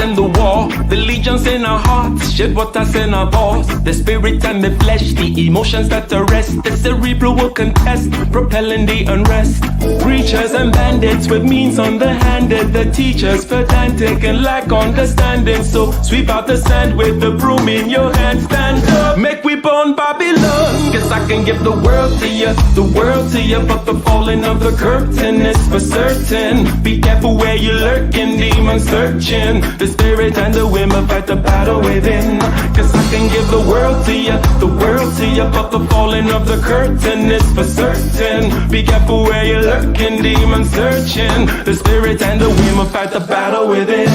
and the war. The legions in our hearts, shed waters in our balls. The spirit and the flesh, the emotions that arrest. The cerebral will contest, propelling the unrest. Preachers and bandits with means underhanded. The teachers pedantic and lack understanding. So sweep out the sand with the broom in your hand. Stand up, make we burn Babylon. Cause I can give the world to you, the world to you. But the falling of the curtain is for certain. Be careful where you lurking, demons searching. The spirit and the women fight the battle within. Cause I can give the world to you, the world to you. But the falling of the curtain is for certain. Be careful where you lurking, demons searching. The spirit and the women fight the battle within.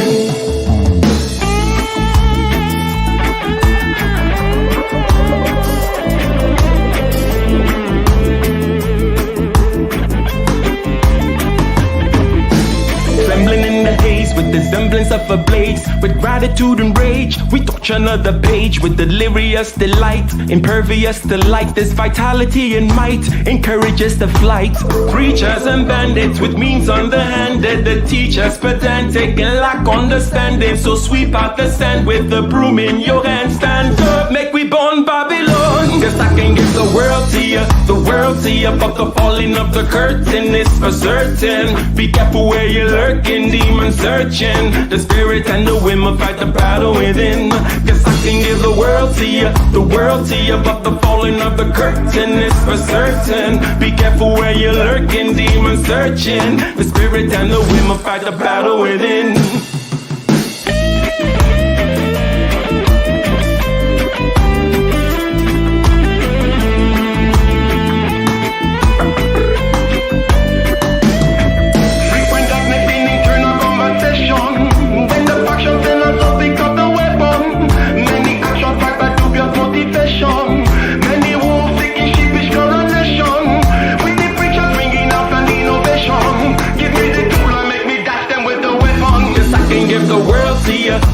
With the semblance of a blaze, with gratitude and rage, we touch another page with delirious delight, impervious to light. This vitality and might encourages the flight. Preachers and bandits with means underhanded, the teachers pedantic and lack understanding. So sweep out the sand with the broom in your hand. Stand up, make we burn Babylon. Cause I can give the world to you, the world to you. But the falling of the curtain is for certain. Be careful where you're lurking, demons searching. The spirit and the women fight the battle within. Cause I can give the world to you, the world to you. But the falling of the curtain is for certain. Be careful where you're lurking, demons searching. The spirit and the women fight the battle within.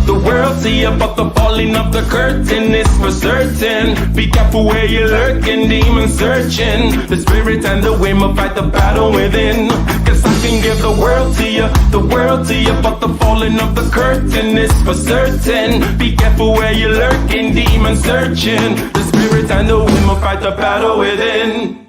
The world to you, but the falling of the curtain is for certain. Be careful where you're lurking, demons searching. The spirit and the women fight the battle within. Cause I can give the world to you, the world to you. But the falling of the curtain is for certain. Be careful where you're lurking, demons searching. The spirit and the women fight the battle within.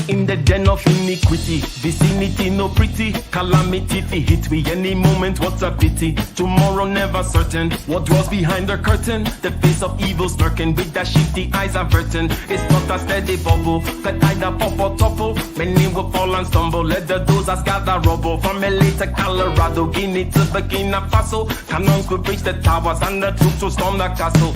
In the den of iniquity, vicinity no pretty, calamity fi hit we any moment, what a pity. Tomorrow never certain, what dwells behind the curtain. The face of evil smirking, with that shifty eyes averting. It's not a steady bubble, that either pop or topple. Many will fall and stumble, let the dozers gather rubble. From LA to Colorado, Guinea to Burkina Faso. Cannon could reach the towers and the troops will storm the castle.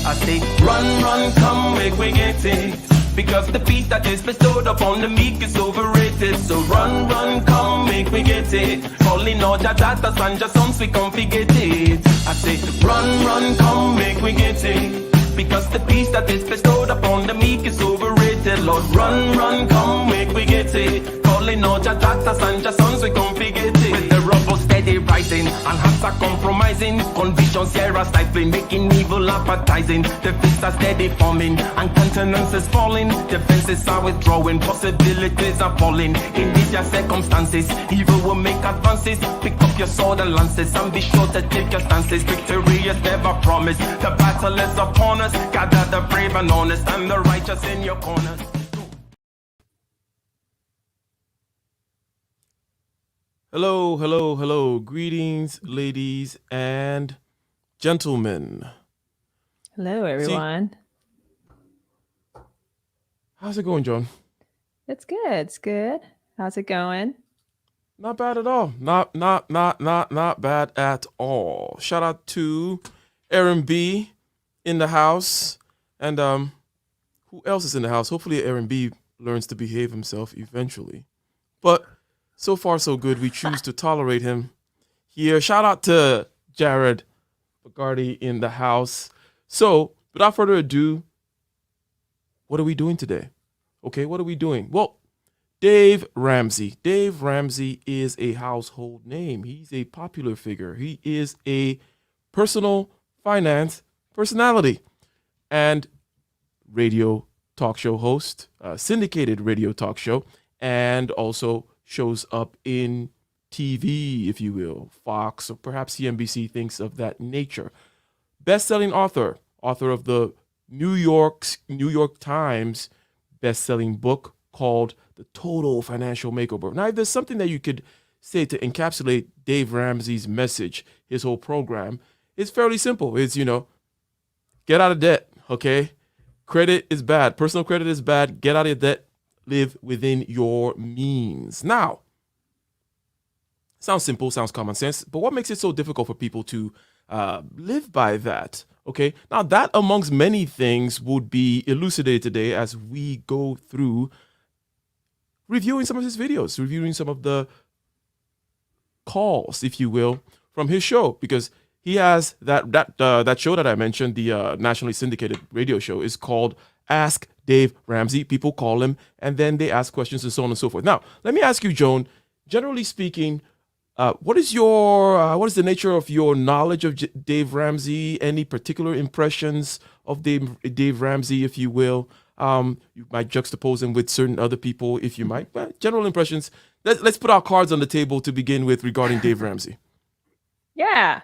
I say, run, run, come, make we get it. Because the peace that is bestowed upon the meek is overrated. So run, run, come, make we get it. Calling all your daughters and your sons, we come forget it. I say, run, run, come, make we get it. Because the peace that is bestowed upon the meek is overrated. Lord, run, run, come, make we get it. Calling all your daughters and your sons, we come forget it. With the rubble steady rising, and hearts are compromising. Convictions here are stifling, making evil appetizing. The fists are steady forming, and countenance is falling. Defenses are withdrawing, possibilities are falling. In these your circumstances, evil will make advances. Pick up your sword and lances, and be sure to take your stances. Victory is never promised, the battle is upon us. Gather the brave and honest, and the righteous in your corners. Hello, hello, hello. Greetings, ladies and gentlemen. Hello, everyone. How's it going, Joan? It's good. It's good. How's it going? Not bad at all. Not bad at all. Shout out to Aaron B in the house. And who else is in the house? Hopefully Aaron B learns to behave himself eventually. But so far so good. We choose to tolerate him here. Shout out to Jared Bagardi in the house. So without further ado, what are we doing today? Okay, what are we doing? Well, Dave Ramsey. Dave Ramsey is a household name. He's a popular figure. He is a personal finance personality and radio talk show host, syndicated radio talk show, and also shows up in TV, if you will, Fox or perhaps CNBC, things of that nature. Best-selling author of the New York Times best-selling book called The Total Financial Makeover. Now, if there's something that you could say to encapsulate Dave Ramsey's message, his whole program, it's fairly simple. It's, get out of debt, okay? Credit is bad. Personal credit is bad. Get out of debt. Live within your means. Now, sounds simple, sounds common sense, but what makes it so difficult for people to live by that? Okay, now that amongst many things would be elucidated today as we go through reviewing some of his videos, reviewing some of the calls, if you will, from his show, because he has that show that I mentioned, the nationally syndicated radio show, is called Ask Dave Ramsey. People call him and then they ask questions and so on and so forth. Now, let me ask you, Joan, generally speaking, what is the nature of your knowledge of Dave Ramsey? Any particular impressions of Dave Ramsey, if you will? You might juxtapose him with certain other people, if you might. But general impressions. Let's put our cards on the table to begin with regarding Dave Ramsey. Yeah.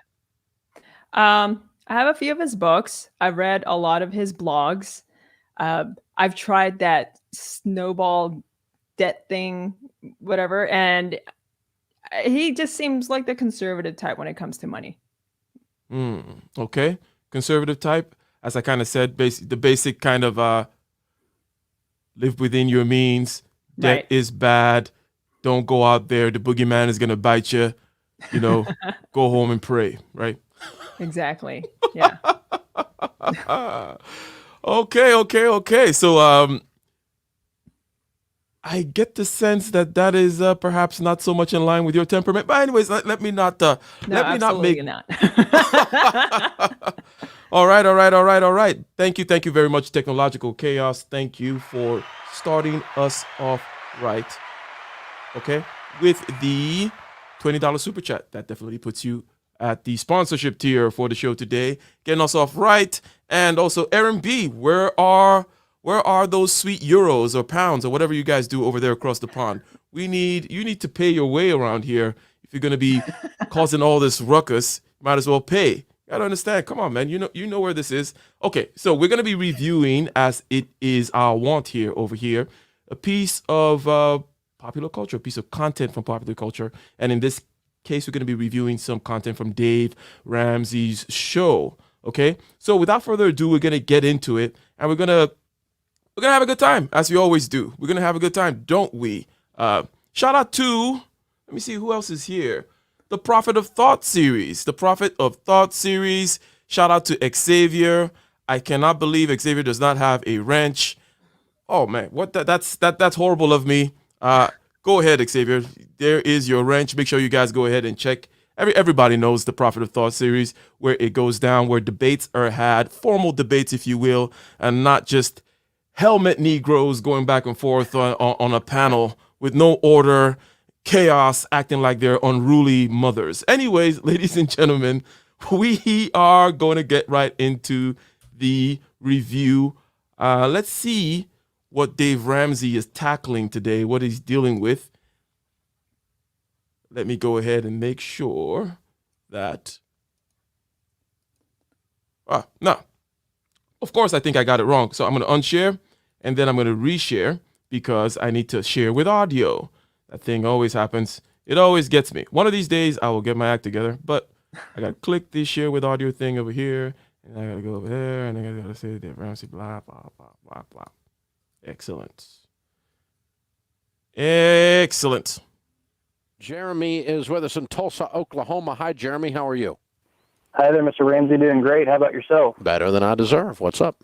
I have a few of his books. I've read a lot of his blogs. I've tried that snowball debt thing, whatever, and he just seems like the conservative type when it comes to money. Okay. Conservative type. As I kind of said, the basic kind of live within your means. Debt Right. is bad. Don't go out there. The boogeyman is going to bite you. Go home and pray, right? Exactly. Yeah. Okay. So I get the sense that is perhaps not so much in line with your temperament. But anyways, let me not No, let me not make. absolutely not. All right. Thank you very much, Technological Chaos. Thank you for starting us off right. Okay, with the $20 super chat. That definitely puts you at the sponsorship tier for the show today, getting us off right. And also, Aaron B, where are those sweet euros or pounds or whatever you guys do over there across the pond? You need to pay your way around here. If you're gonna be causing all this ruckus, might as well pay. You gotta understand. Come on, man. You know where this is. Okay, so we're gonna be reviewing, as it is our want here over here, a piece of popular culture, a piece of content from popular culture, and in this case, we're gonna be reviewing some content from Dave Ramsey's show. Okay, so without further ado, we're gonna get into it, and we're gonna have a good time, as we always do. We're gonna have a good time, don't we? Shout out to, let me see who else is here. The Prophet of Thought series. Shout out to Xavier. I cannot believe Xavier does not have a wrench. Oh man, that's horrible of me. Go ahead, Xavier. There is your wrench. Make sure you guys go ahead and check. Everybody knows the Prophet of Thought series, where it goes down, where debates are had, formal debates, if you will, and not just helmet Negroes going back and forth on a panel with no order, chaos, acting like they're unruly mothers. Anyways, ladies and gentlemen, we are going to get right into the review. Let's see what Dave Ramsey is tackling today, what he's dealing with. Let me go ahead and make sure that... no. Of course, I think I got it wrong. So I'm going to unshare, and then I'm going to reshare, because I need to share with audio. That thing always happens. It always gets me. One of these days, I will get my act together, but I got to click the share with audio thing over here, and I got to go over there, and I got to say Dave Ramsey, blah, blah, blah, blah, blah. Excellent. Jeremy is with us in Tulsa, Oklahoma. Hi, Jeremy. How are you? Hi there, Mr. Ramsey. Doing great. How about yourself? Better than I deserve. What's up?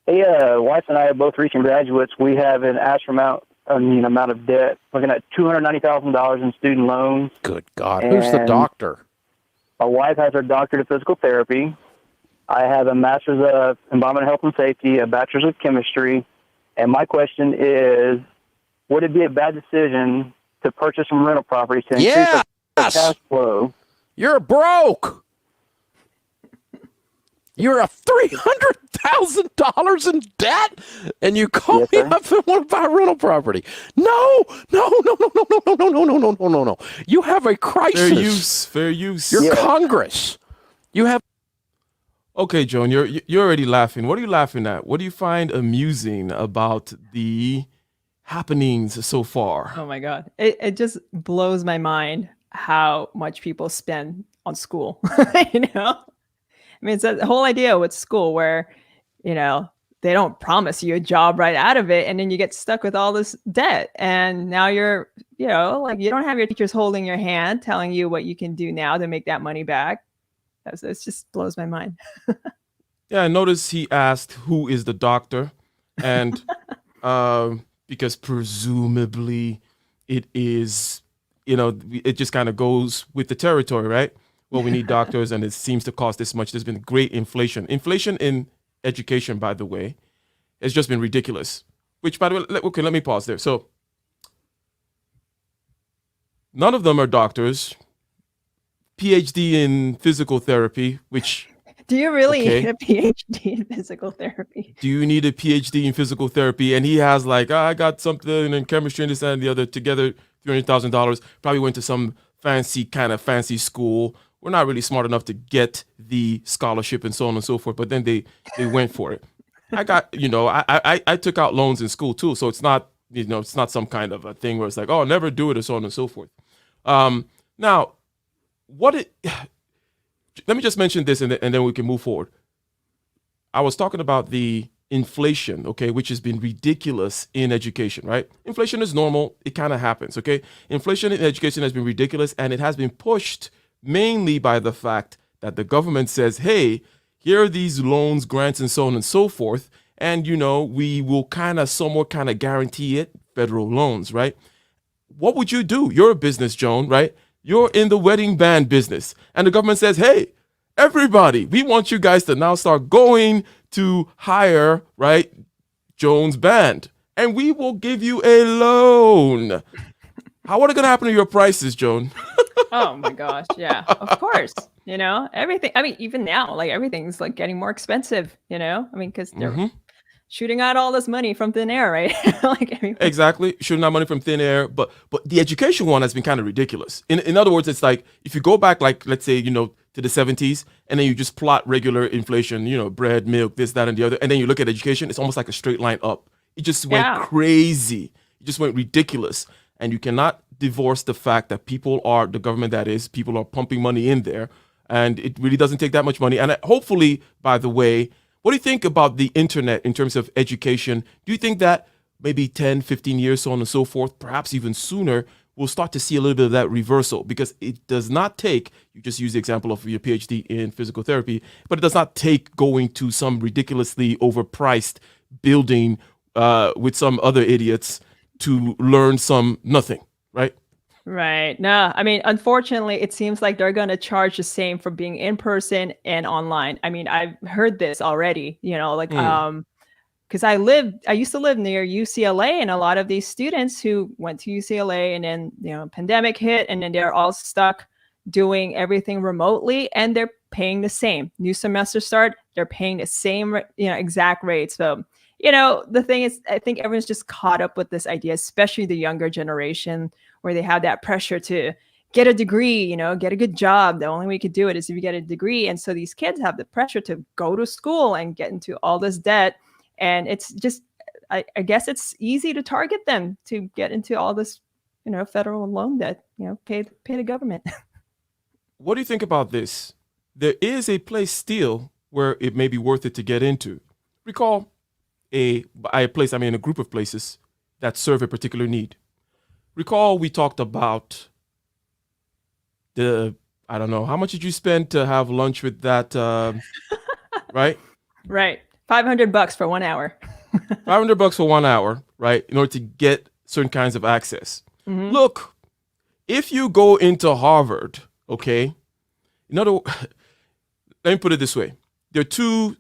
Hey, wife and I are both recent graduates. We have an astronomical amount of debt, looking at $290,000 in student loans. Good God. Who's the And doctor? my wife has her doctorate of physical therapy. I have a master's of environmental health and safety, a bachelor's of chemistry. And my question is, would it be a bad decision to purchase some rental properties to increase our cash flow? You're broke. You're a $300,000 in debt, and you call me up and want to buy a rental property. No. You have a crisis. Fair use. You're Congress. You have. Okay, Joan, you're already laughing. What are you laughing at? What do you find amusing about the happenings so far? Oh my God. It just blows my mind how much people spend on school. I mean, it's the whole idea with school where, they don't promise you a job right out of it. And then you get stuck with all this debt. And now you're, you don't have your teachers holding your hand, telling you what you can do now to make that money back. It just blows my mind. Yeah, I noticed he asked who is the doctor. And because presumably it is, it just kind of goes with the territory, right? Well, we need doctors, and it seems to cost this much. There's been great inflation. Inflation in education, by the way, has just been ridiculous. Which, by the way, let me pause there. So, none of them are doctors. PhD in physical therapy, which... Do you really need a PhD in physical therapy? Do you need a PhD in physical therapy? And he has I got something in chemistry and this and the other, together $300,000. Probably went to some fancy school. We're not really smart enough to get the scholarship and so on and so forth, but then they went for it. I got, I took out loans in school too, so it's not, it's not some kind of a thing where it's like, oh, never do it or so on and so forth. Now, let me just mention this and then we can move forward. I was talking about the inflation, okay, which has been ridiculous in education, right? Inflation is normal. It kind of happens, okay? Inflation in education has been ridiculous, and it has been pushed mainly by the fact that the government says, hey, here are these loans, grants, and so on and so forth, and, we will somewhat guarantee it, federal loans, right? What would you do? You're a business, Joan, right? You're in the wedding band business, and the government says, hey, everybody, we want you guys to now start going to hire, right, Joan's band, and we will give you a loan. What are going to happen to your prices, Joan? Oh my gosh, yeah, of course. Everything. I mean, even now, everything's getting more expensive. Because they're shooting out all this money from thin air, right? Exactly, shooting out money from thin air. But the education one has been kind of ridiculous. In other words, it's like if you go back, let's say, to the 70s, and then you just plot regular inflation, bread, milk, this, that, and the other, and then you look at education, it's almost like a straight line up. It just went crazy. It just went ridiculous. And you cannot divorce the fact that people are, the government that is, people are pumping money in there. And it really doesn't take that much money. And hopefully, by the way, what do you think about the internet in terms of education? Do you think that maybe 10, 15 years, so on and so forth, perhaps even sooner, we'll start to see a little bit of that reversal? Because it does not take, you just use the example of your PhD in physical therapy, but it does not take going to some ridiculously overpriced building with some other idiots to learn nothing, right? Right. No, I mean, unfortunately, it seems like they're going to charge the same for being in person and online. I mean, I've heard this already, because I used to live near UCLA, and a lot of these students who went to UCLA and then, pandemic hit, and then they're all stuck doing everything remotely, and they're paying the same. New semester start, they're paying the same, exact rate. So, the thing is, I think everyone's just caught up with this idea, especially the younger generation, where they have that pressure to get a degree, get a good job. The only way you could do it is if you get a degree. And so these kids have the pressure to go to school and get into all this debt. And it's just, I guess it's easy to target them to get into all this, federal loan debt, pay the government. What do you think about this? There is a place still where it may be worth it to get into. Recall a group of places that serve a particular need. Recall we talked about I don't know, how much did you spend to have lunch with that, right? Right. $500 for 1 hour. $500 for 1 hour, right? In order to get certain kinds of access. Look, if you go into Harvard, okay, let me put it this way. There are two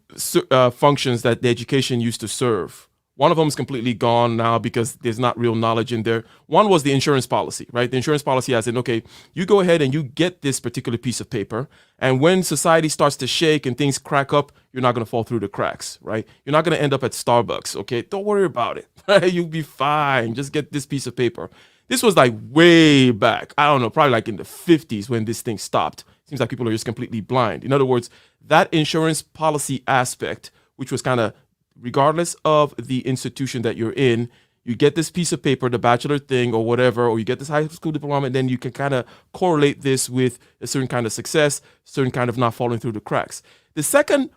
functions that the education used to serve. One of them is completely gone now because there's not real knowledge in there. One was the insurance policy, right? The insurance policy has said, okay, you go ahead and you get this particular piece of paper. And when society starts to shake and things crack up, you're not going to fall through the cracks, right? You're not going to end up at Starbucks, okay? Don't worry about it, right? You'll be fine. Just get this piece of paper. This was like way back. I don't know, probably like in the 50s when this thing stopped. Seems like people are just completely blind. In other words, that insurance policy aspect, which was kind of regardless of the institution that you're in, you get this piece of paper, the bachelor thing or whatever, or you get this high school diploma, and then you can kind of correlate this with a certain kind of success, certain kind of not falling through the cracks. The second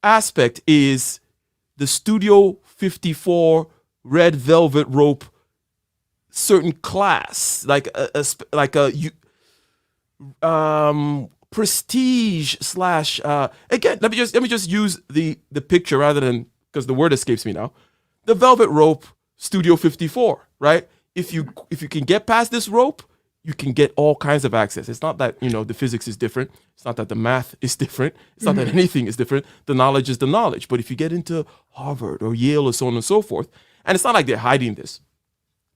aspect is the Studio 54 red velvet rope certain class, like a prestige slash again, let me just use the picture rather than, because the word escapes me now. The velvet rope Studio 54, right? If you can get past this rope, you can get all kinds of access. It's not that, the physics is different. It's not that the math is different. It's not that anything is different. The knowledge is the knowledge. But if you get into Harvard or Yale or so on and so forth, and it's not like they're hiding this,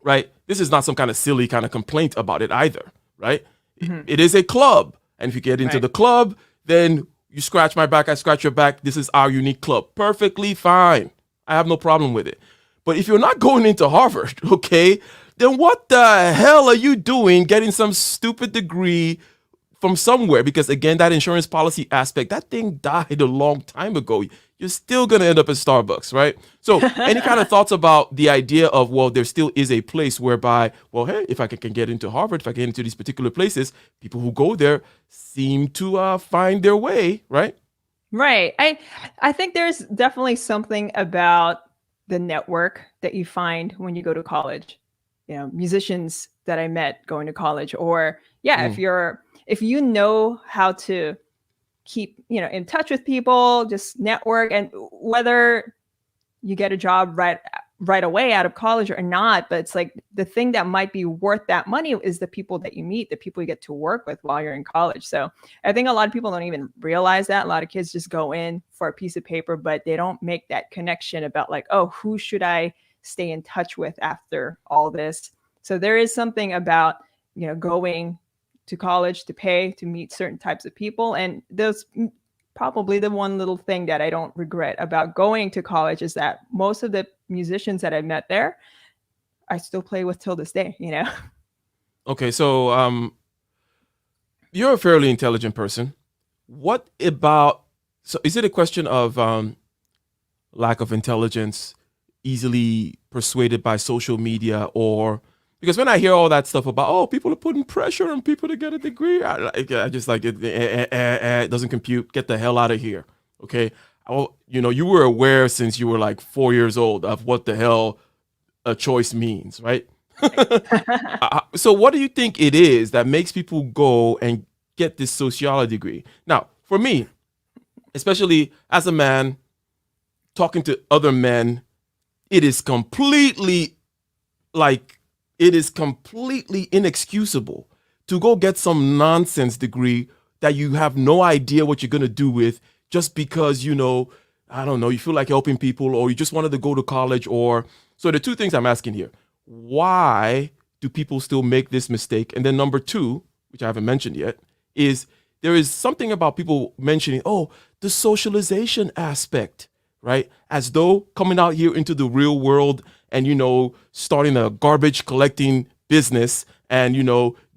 right? This is not some kind of silly kind of complaint about it either, right? It is a club. And if you get into the club, then you scratch my back, I scratch your back. This is our unique club. Perfectly fine. I have no problem with it. But if you're not going into Harvard, okay, then what the hell are you doing getting some stupid degree from somewhere? Because again, that insurance policy aspect, that thing died a long time ago. You're still going to end up at Starbucks, right? So any kind of thoughts about the idea of, well, there still is a place whereby, well, hey, if I can get into Harvard, if I get into these particular places, people who go there seem to find their way, right? Right. I think there's definitely something about the network that you find when you go to college. Musicians that I met going to college, or if you know how to keep in touch with people, just network, and whether you get a job right away out of college or not, but it's like the thing that might be worth that money is the people that you meet, the people you get to work with while you're in college. So I think a lot of people don't even realize that. A lot of kids just go in for a piece of paper, but they don't make that connection about like, oh, who should I stay in touch with after all this? So there is something about going to college to pay to meet certain types of people. And those probably the one little thing that I don't regret about going to college is that most of the musicians that I met there, I still play with till this day, Okay, so you're a fairly intelligent person. What about, so is it a question of lack of intelligence, easily persuaded by social media, or because when I hear all that stuff about, oh, people are putting pressure on people to get a degree, I just like it doesn't compute. Get the hell out of here. Okay. You were aware since you were like 4 years old of what the hell a choice means, right? So what do you think it is that makes people go and get this sociology degree? Now, for me, especially as a man talking to other men, it is completely inexcusable to go get some nonsense degree that you have no idea what you're going to do with just because, I don't know, you feel like helping people or you just wanted to go to college or... So the two things I'm asking here, why do people still make this mistake? And then number two, which I haven't mentioned yet, is there is something about people mentioning, oh, the socialization aspect, right? As though coming out here into the real world and, starting a garbage collecting business and,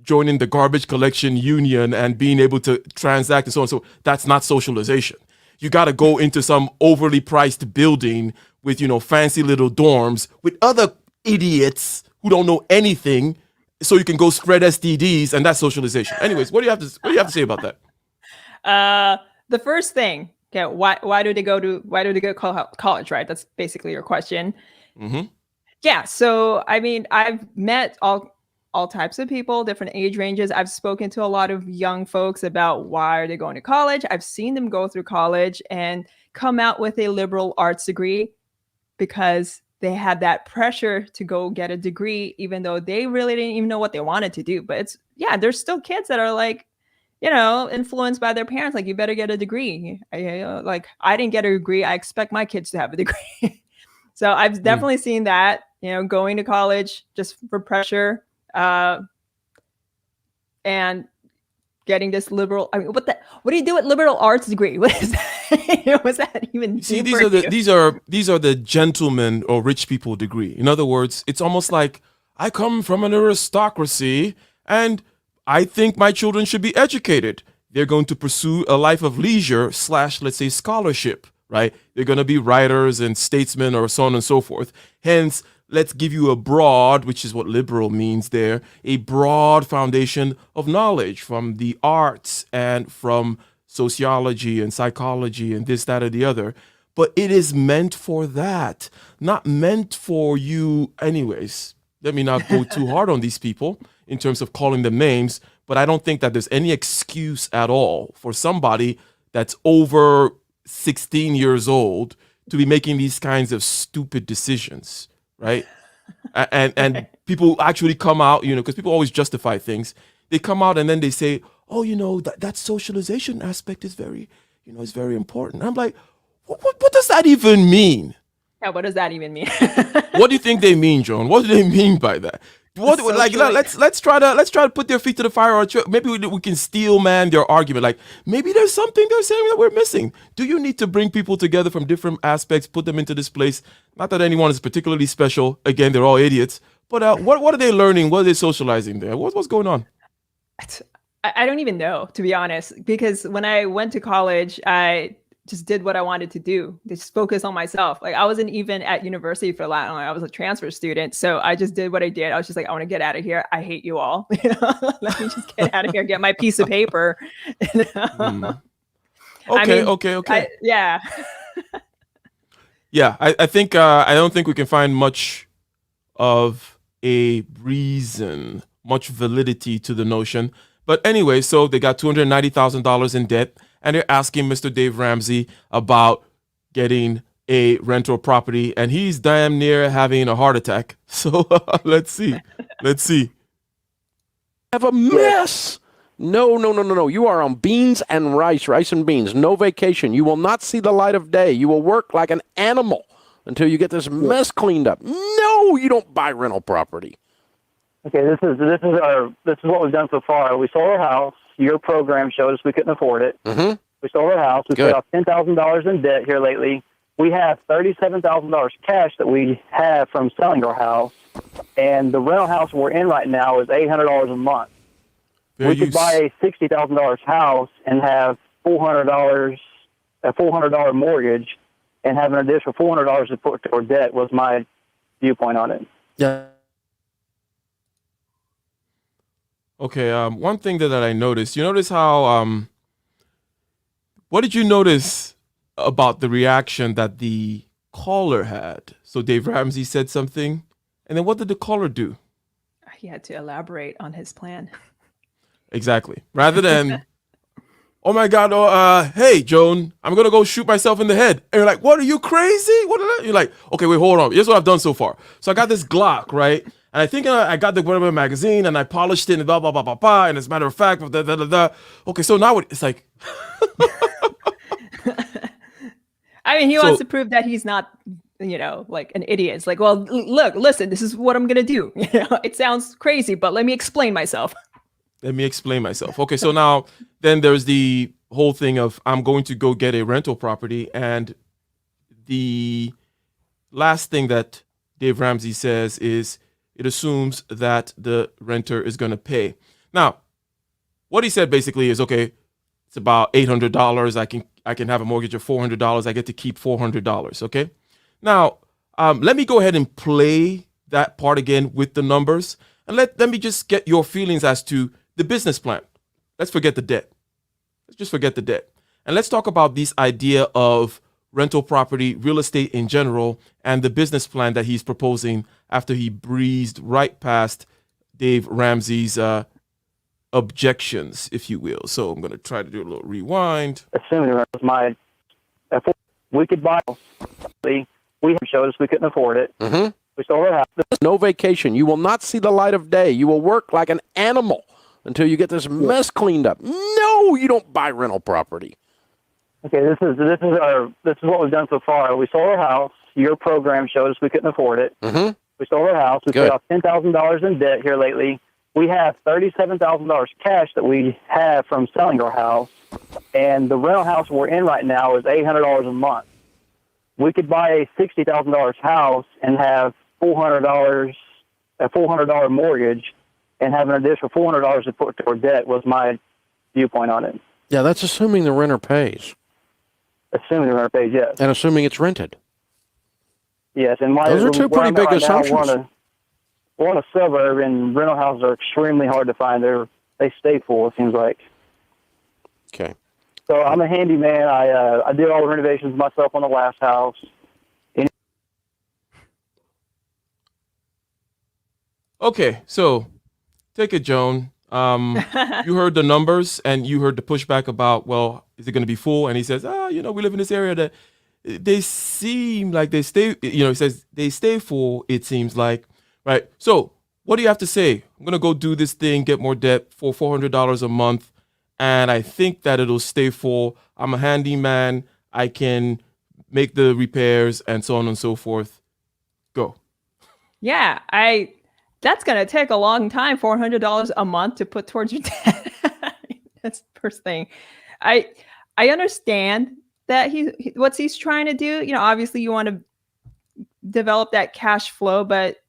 joining the garbage collection union and being able to transact and so on. So that's not socialization. You got to go into some overly priced building with, fancy little dorms with other idiots who don't know anything so you can go spread STDs, and that's socialization. Anyways, what do you have to say about that? The first thing, okay, why do they go to college, right? That's basically your question. Mm-hmm. Yeah. So, I mean, I've met all all types of people, different age ranges. I've spoken to a lot of young folks about why are they going to college. I've seen them go through college and come out with a liberal arts degree because they had that pressure to go get a degree, even though they really didn't even know what they wanted to do. But it's, yeah, there's still kids that are like, you know, influenced by their parents. Like, you better get a degree. Like, I didn't get a degree. I expect my kids to have a degree. So I've definitely seen that, you know, going to college just for pressure, and getting this liberal. I mean, what do you do with liberal arts degree? What is that? What's that even? See, these are the gentleman or rich people degree. In other words, it's almost like I come from an aristocracy and I think my children should be educated. They're going to pursue a life of leisure / let's say scholarship, right? They're going to be writers and statesmen or so on and so forth. Hence, let's give you a broad, which is what liberal means there, a broad foundation of knowledge from the arts and from sociology and psychology and this, that, or the other. But it is meant for that, not meant for you. Anyways, let me not go too hard on these people in terms of calling them names, but I don't think that there's any excuse at all for somebody that's over 16 years old to be making these kinds of stupid decisions, right? And people actually come out, you know, because people always justify things. They come out and then they say, oh, you know, that socialization aspect is very, you know, is very important. I'm like, what does that even mean? Yeah, what does that even mean? What do you think they mean, Joan? What do they mean by that? What, like, let's try to put their feet to the fire, or maybe we can steel man their argument. Like, maybe there's something they're saying that we're missing. Do you need to bring people together from different aspects, put them into this place? Not that anyone is particularly special. Again, they're all idiots. But what are they learning? What are they socializing there? What's going on? I don't even know, to be honest, because when I went to college, I just did what I wanted to do. Just focus on myself. Like, I wasn't even at university for that long. I was a transfer student. So I just did what I did. I was just like, I want to get out of here. I hate you all. You know? Let me just get out of here, get my piece of paper. Okay, I mean, okay. Yeah. Yeah, I think I don't think we can find much of a reason, much validity to the notion. But anyway, so they got $290,000 in debt, and they're asking Mr. Dave Ramsey about getting a rental property, and he's damn near having a heart attack. So let's see. Have a mess. No. You are on beans and rice and beans. No vacation. You will not see the light of day. You will work like an animal until you get this mess cleaned up. No, you don't buy rental property. Okay, this is what we've done so far. We sold our house. Your program showed us we couldn't afford it. Mm-hmm. We sold our house. We paid off $10,000 in debt here lately. We have $37,000 cash that we have from selling our house, and the rental house we're in right now is $800 a month. We could buy a $60,000 house and have $400 mortgage, and have an additional $400 to put toward debt. Was my viewpoint on it. Yeah. Okay, one thing that I noticed, you notice how, what did you notice about the reaction that the caller had? So Dave Ramsey said something, and then what did the caller do? He had to elaborate on his plan. Exactly. Rather than, oh my God, hey, Joan, I'm going to go shoot myself in the head. And you're like, what, are you crazy? You're like, okay, wait, hold on. Here's what I've done so far. So I got this Glock, right? And I think I got the whatever magazine and I polished it and blah, blah, blah, blah, blah. And as a matter of fact, da, da, da, da. Okay, so now it's like. I mean, he wants to prove that he's not, you know, like an idiot. It's like, well, listen, this is what I'm going to do. You know, it sounds crazy, but let me explain myself. Okay, so now then there's the whole thing of I'm going to go get a rental property. And the last thing that Dave Ramsey says is, it assumes that the renter is going to pay. Now, what he said basically is, okay, it's about $800. I can have a mortgage of $400. I get to keep $400. Okay. Now, let me go ahead and play that part again with the numbers, and let me just get your feelings as to the business plan. Let's forget the debt. Let's just forget the debt, and let's talk about this idea of rental property, real estate in general, and the business plan that he's proposing after he breezed right past Dave Ramsey's objections, if you will. So I'm going to try to do a little rewind. Assuming it was we could buy. We showed us we couldn't afford it. Mm-hmm. We sold our house. No vacation. You will not see the light of day. You will work like an animal until you get this mess cleaned up. No, you don't buy rental property. Okay, this is what we've done so far. We sold our house. Your program showed us we couldn't afford it. Mm-hmm. We sold our house. We paid off $10,000 in debt here lately. We have $37,000 cash that we have from selling our house, and the rental house we're in right now is $800 a month. We could buy a $60,000 house and have a $400 mortgage, and have an additional $400 to put toward debt. Was my viewpoint on it. Yeah, that's assuming the renter pays. Assuming the renter pays, yes. And assuming it's rented. Yes, and those are two pretty big assumptions. We're on a suburb, and rental houses are extremely hard to find. They stay full, it seems like. Okay. So I'm a handyman. I did all the renovations myself on the last house. Okay, so take it, Joan. You heard the numbers, and you heard the pushback about, well, is it going to be full? And he says, we live in this area that they seem like they stay, he says they stay full, it seems like, right? So what do you have to say? I'm going to go do this thing, get more debt for $400 a month, and I think that it'll stay full. I'm a handyman. I can make the repairs and so on and so forth. Go. Yeah, that's going to take a long time, $400 a month to put towards your debt. That's the first thing. I understand that what he's trying to do. Obviously you want to develop that cash flow, but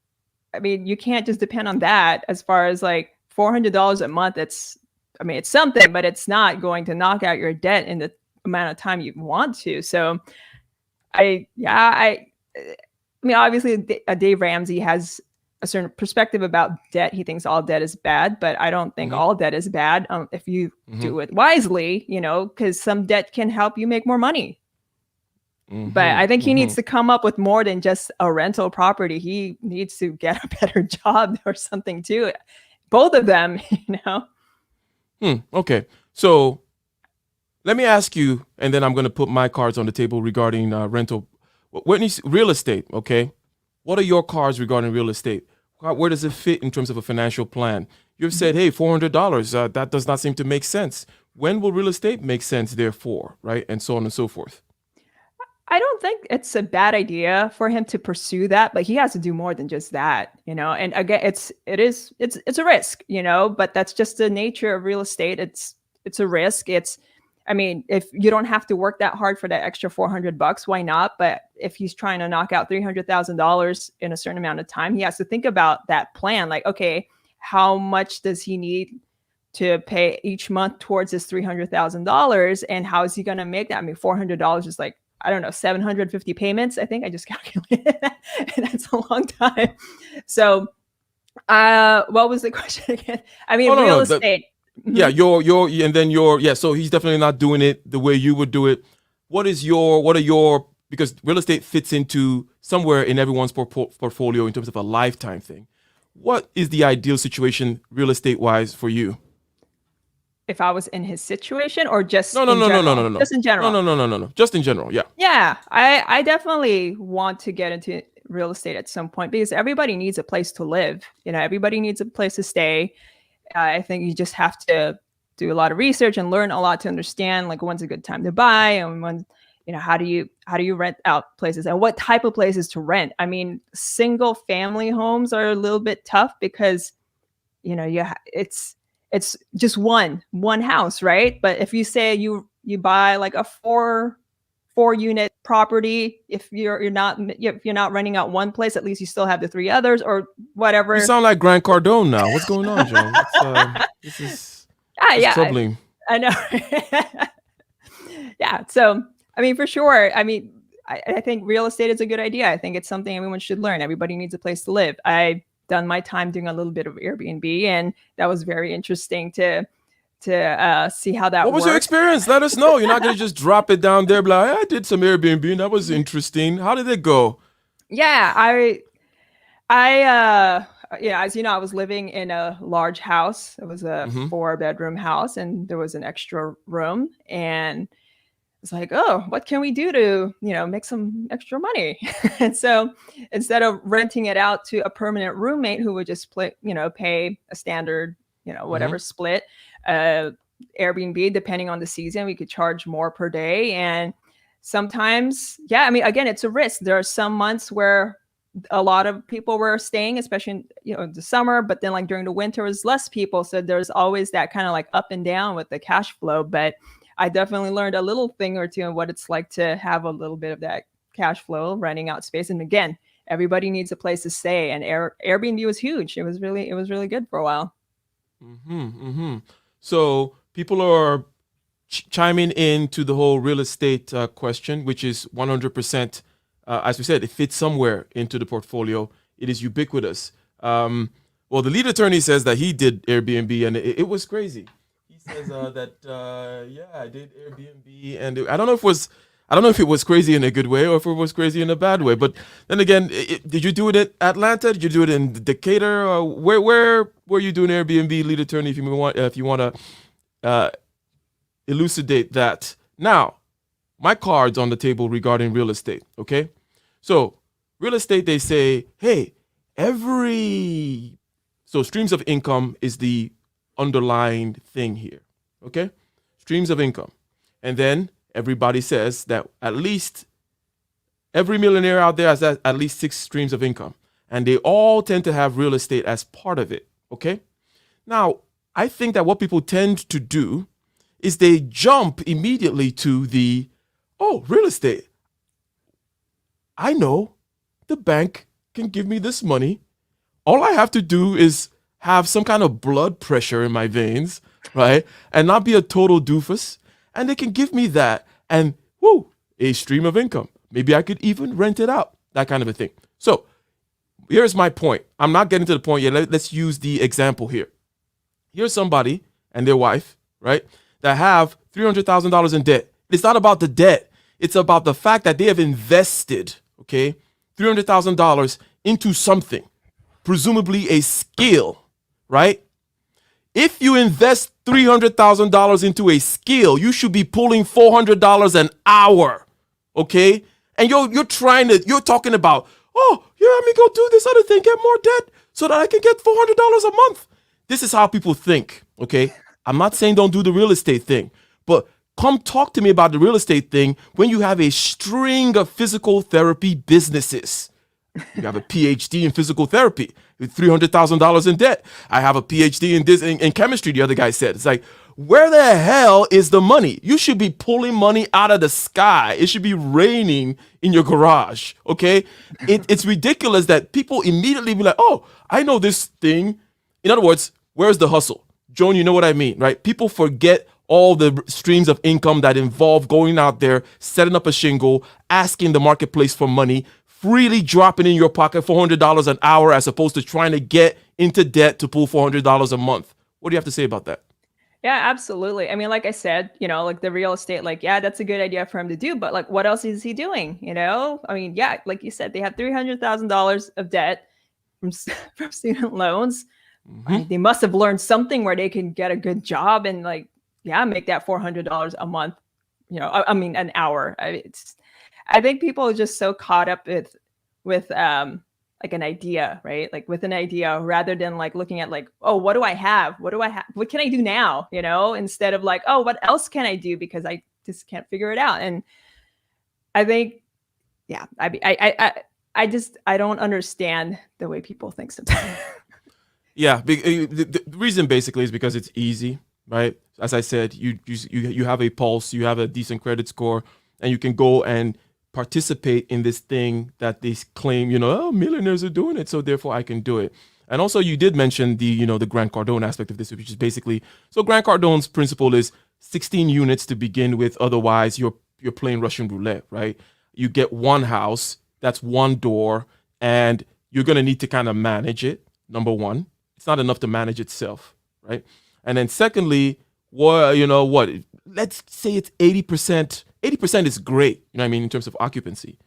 I mean, you can't just depend on that as far as like $400 a month. It's something, but it's not going to knock out your debt in the amount of time you want to. So I mean, obviously Dave Ramsey has a certain perspective about debt. He thinks all debt is bad, but I don't think all debt is bad if you do it wisely, because some debt can help you make more money. But I think he needs to come up with more than just a rental property. He needs to get a better job or something too. Both of them, Okay. So let me ask you, and then I'm going to put my cards on the table regarding rental. Whitney's real estate, okay? What are your cards regarding real estate? Where does it fit in terms of a financial plan? You've said, hey, $400, that does not seem to make sense. When will real estate make sense, therefore, right? And so on and so forth. I don't think it's a bad idea for him to pursue that, but he has to do more than just that, And again, it's a risk, but that's just the nature of real estate. It's a risk. If you don't have to work that hard for that extra $400, why not? But if he's trying to knock out $300,000 in a certain amount of time, he has to think about that plan. Like, okay, how much does he need to pay each month towards this $300,000? And how is he going to make that? $400 is like, I don't know, 750 payments. I think I just calculated that. And that's a long time. So what was the question again? Real estate. Yeah, so he's definitely not doing it the way you would do it. Because real estate fits into somewhere in everyone's portfolio in terms of a lifetime thing. What is the ideal situation real estate wise for you? If I was in his situation, or just no. Just in general. No. Just in general, yeah. Yeah, I definitely want to get into real estate at some point because everybody needs a place to live. Everybody needs a place to stay. I think you just have to do a lot of research and learn a lot to understand like when's a good time to buy and when, how do you rent out places and what type of places to rent. Single family homes are a little bit tough because, it's just one house, right? But if you say you buy like a four unit property, if you're not renting out one place, at least you still have the three others or whatever. You sound like Grant Cardone now. What's going on, Joan? This is troubling. I know. Yeah. So, for sure. I think real estate is a good idea. I think it's something everyone should learn. Everybody needs a place to live. I've done my time doing a little bit of Airbnb, and that was very interesting to see how that What was your experience? Let us know. You're not going to just drop it down there. Like, I did some Airbnb, and that was interesting. How did it go? Yeah, I as you know, I was living in a large house. It was a 4-bedroom house, and there was an extra room. And it's like, oh, what can we do to, make some extra money? And so instead of renting it out to a permanent roommate who would just pay a standard, whatever split, Airbnb, depending on the season, we could charge more per day. And sometimes, again, it's a risk. There are some months where a lot of people were staying, especially in the summer, but then like during the winter was less people. So there's always that kind of like up and down with the cash flow. But I definitely learned a little thing or two on what it's like to have a little bit of that cash flow, renting out space. And again, everybody needs a place to stay, and Airbnb was huge. It was really good for a while. So people are chiming into the whole real estate question, which is 100%. As we said, it fits somewhere into the portfolio. It is ubiquitous. Well, the lead attorney says that he did Airbnb, and it was crazy. He says I did Airbnb, and I don't know if it was crazy in a good way or if it was crazy in a bad way. But then again, did you do it in Atlanta? Did you do it in Decatur? Where were you doing Airbnb, lead attorney? If you want to elucidate that. Now, my card's on the table regarding real estate. Okay, so real estate, they say, hey, so streams of income is the underlying thing here. Okay, streams of income, and then everybody says that at least every millionaire out there has at least 6 streams of income, and they all tend to have real estate as part of it. Okay, now I think that what people tend to do is they jump immediately to the, oh, real estate. I know the bank can give me this money. All I have to do is have some kind of blood pressure in my veins, right? And not be a total doofus. And they can give me that, and a stream of income. Maybe I could even rent it out, that kind of a thing. So here's my point. I'm not getting to the point yet. Let's use the example here. Here's somebody and their wife, right, that have $300,000 in debt. It's not about the debt. It's about the fact that they have invested, okay, $300,000 into something, presumably a skill, right? If you invest $300,000 into a skill, you should be pulling $400 an hour, okay? And you're talking about, oh, yeah, let me go do this other thing, get more debt so that I can get $400 a month. This is how people think, okay? I'm not saying don't do the real estate thing, but come talk to me about the real estate thing when you have a string of physical therapy businesses. You have a PhD in physical therapy with $300,000 in debt. I have a PhD in chemistry, the other guy said. It's like, where the hell is the money? You should be pulling money out of the sky. It should be raining in your garage, okay? It's ridiculous that people immediately be like, oh, I know this thing. In other words, where's the hustle? Joan, you know what I mean, right? People forget all the streams of income that involve going out there, setting up a shingle, asking the marketplace for money, freely dropping in your pocket $400 an hour as opposed to trying to get into debt to pull $400 a month. What do you have to say about that? Yeah, absolutely. I mean, like I said, like the real estate, like, yeah, that's a good idea for him to do, but like, what else is he doing? I mean, yeah, like you said, they have $300,000 of debt from student loans. They must have learned something where they can get a good job and like, yeah, make that $400 a month, I mean, an hour. I think people are just so caught up with like an idea, right? Like with an idea rather than like looking at like, oh, what do I have? What can I do now? Instead of like, oh, what else can I do? Because I just can't figure it out. And I think, yeah, I don't understand the way people think sometimes. Yeah, the reason basically is because it's easy, right? As I said, you have a pulse, you have a decent credit score, and you can go and participate in this thing that they claim, oh, millionaires are doing it, so therefore I can do it. And also you did mention the Grant Cardone aspect of this, which is basically, so Grant Cardone's principle is 16 units to begin with, otherwise you're playing Russian roulette, right? You get one house, that's one door, and you're going to need to kind of manage it, number one. It's not enough to manage itself, right? And then secondly, let's say it's 80%. 80% is great, in terms of occupancy,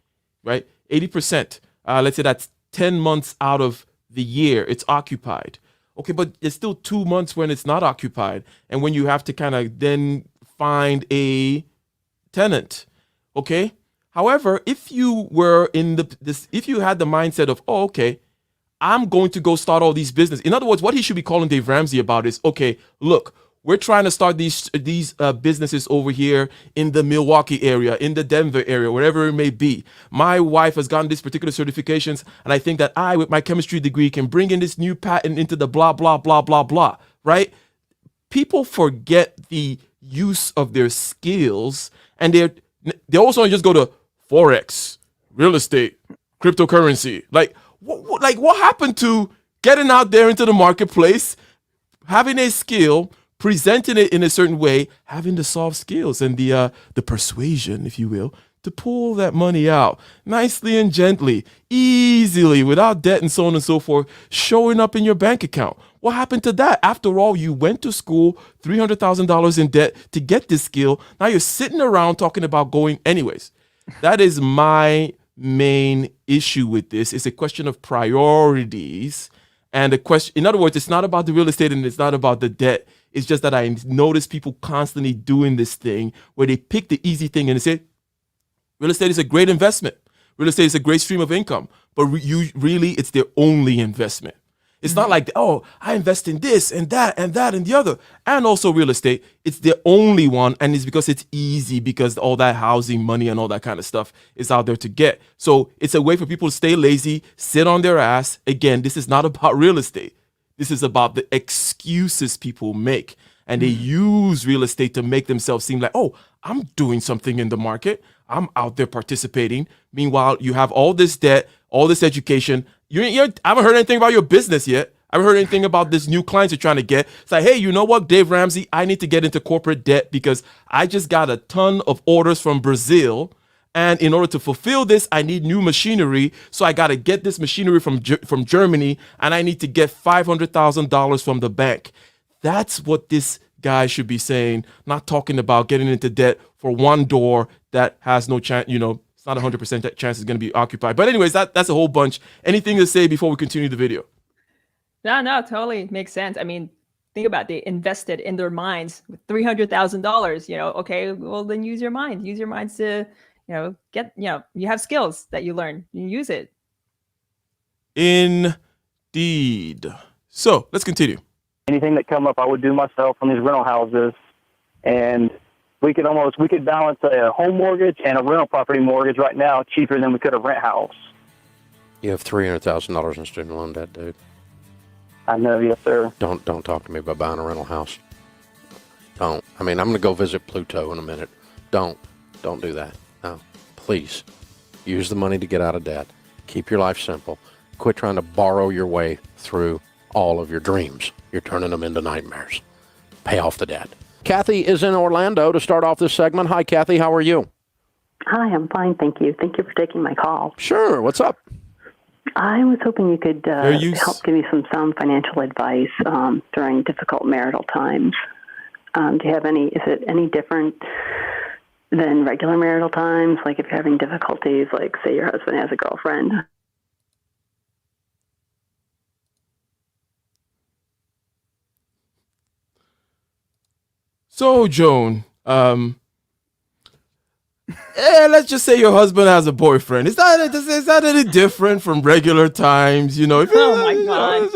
right? 80%. Let's say that's 10 months out of the year it's occupied. Okay, but it's still 2 months when it's not occupied, and when you have to kind of then find a tenant. Okay. However, if you were in if you had the mindset of, oh, okay, I'm going to go start all these business. In other words, what he should be calling Dave Ramsey about is, okay, look, we're trying to start these businesses over here in the Milwaukee area, in the Denver area, wherever it may be. My wife has gotten these particular certifications, and I think that I, with my chemistry degree, can bring in this new patent into the blah, blah, blah, blah, blah, right? People forget the use of their skills, and they also just go to Forex, real estate, cryptocurrency. Like what happened to getting out there into the marketplace, having a skill, presenting it in a certain way, having the soft skills and the persuasion, if you will, to pull that money out nicely and gently, easily, without debt and so on and so forth, showing up in your bank account. What happened to that? After all, you went to school, $300,000 in debt to get this skill. Now you're sitting around talking about going anyways. That is my main issue with this. It's a question of priorities. And the question, in other words, it's not about the real estate and it's not about the debt. It's just that I notice people constantly doing this thing where they pick the easy thing and they say, real estate is a great investment. Real estate is a great stream of income. But really, it's their only investment. It's not like, oh, I invest in this and that and that and the other. And also real estate. It's their only one. And it's because it's easy, because all that housing money and all that kind of stuff is out there to get. So it's a way for people to stay lazy, sit on their ass. Again, this is not about real estate. This is about the excuses people make. And they use real estate to make themselves seem like, oh, I'm doing something in the market. I'm out there participating. Meanwhile, you have all this debt, all this education. I haven't heard anything about your business yet. I haven't heard anything about this new clients you're trying to get. It's like, hey, you know what, Dave Ramsey, I need to get into corporate debt because I just got a ton of orders from Brazil. And in order to fulfill this, I need new machinery. So I got to get this machinery from Germany, and I need to get $500,000 from the bank. That's what this guy should be saying, not talking about getting into debt for one door that has no chance, it's not 100% chance it's going to be occupied. But anyways, that's a whole bunch. Anything to say before we continue the video? No, totally makes sense. I mean, think about it. They invested in their minds with $300,000. Okay, well then use your mind. Use your minds to, get, you have skills that you learn. You use it. Indeed. So let's continue. Anything that come up, I would do myself on these rental houses, and we could balance a home mortgage and a rental property mortgage right now cheaper than we could a rent house. You have $300,000 in student loan debt, dude. I know, yes, sir. Don't talk to me about buying a rental house. Don't. I mean, I'm going to go visit Pluto in a minute. Don't do that. No, please. Use the money to get out of debt. Keep your life simple. Quit trying to borrow your way through all of your dreams. You're turning them into nightmares. Pay off the debt. Kathy is in Orlando to start off this segment. Hi, Kathy. How are you? Hi, I'm fine, thank you. Thank you for taking my call. Sure. What's up? I was hoping you could help give me some sound financial advice during difficult marital times. Do you have is it any different than regular marital times? Like if you're having difficulties, like say your husband has a girlfriend. So, Joan, let's just say your husband has a boyfriend. Is that any different from regular times? Oh my God.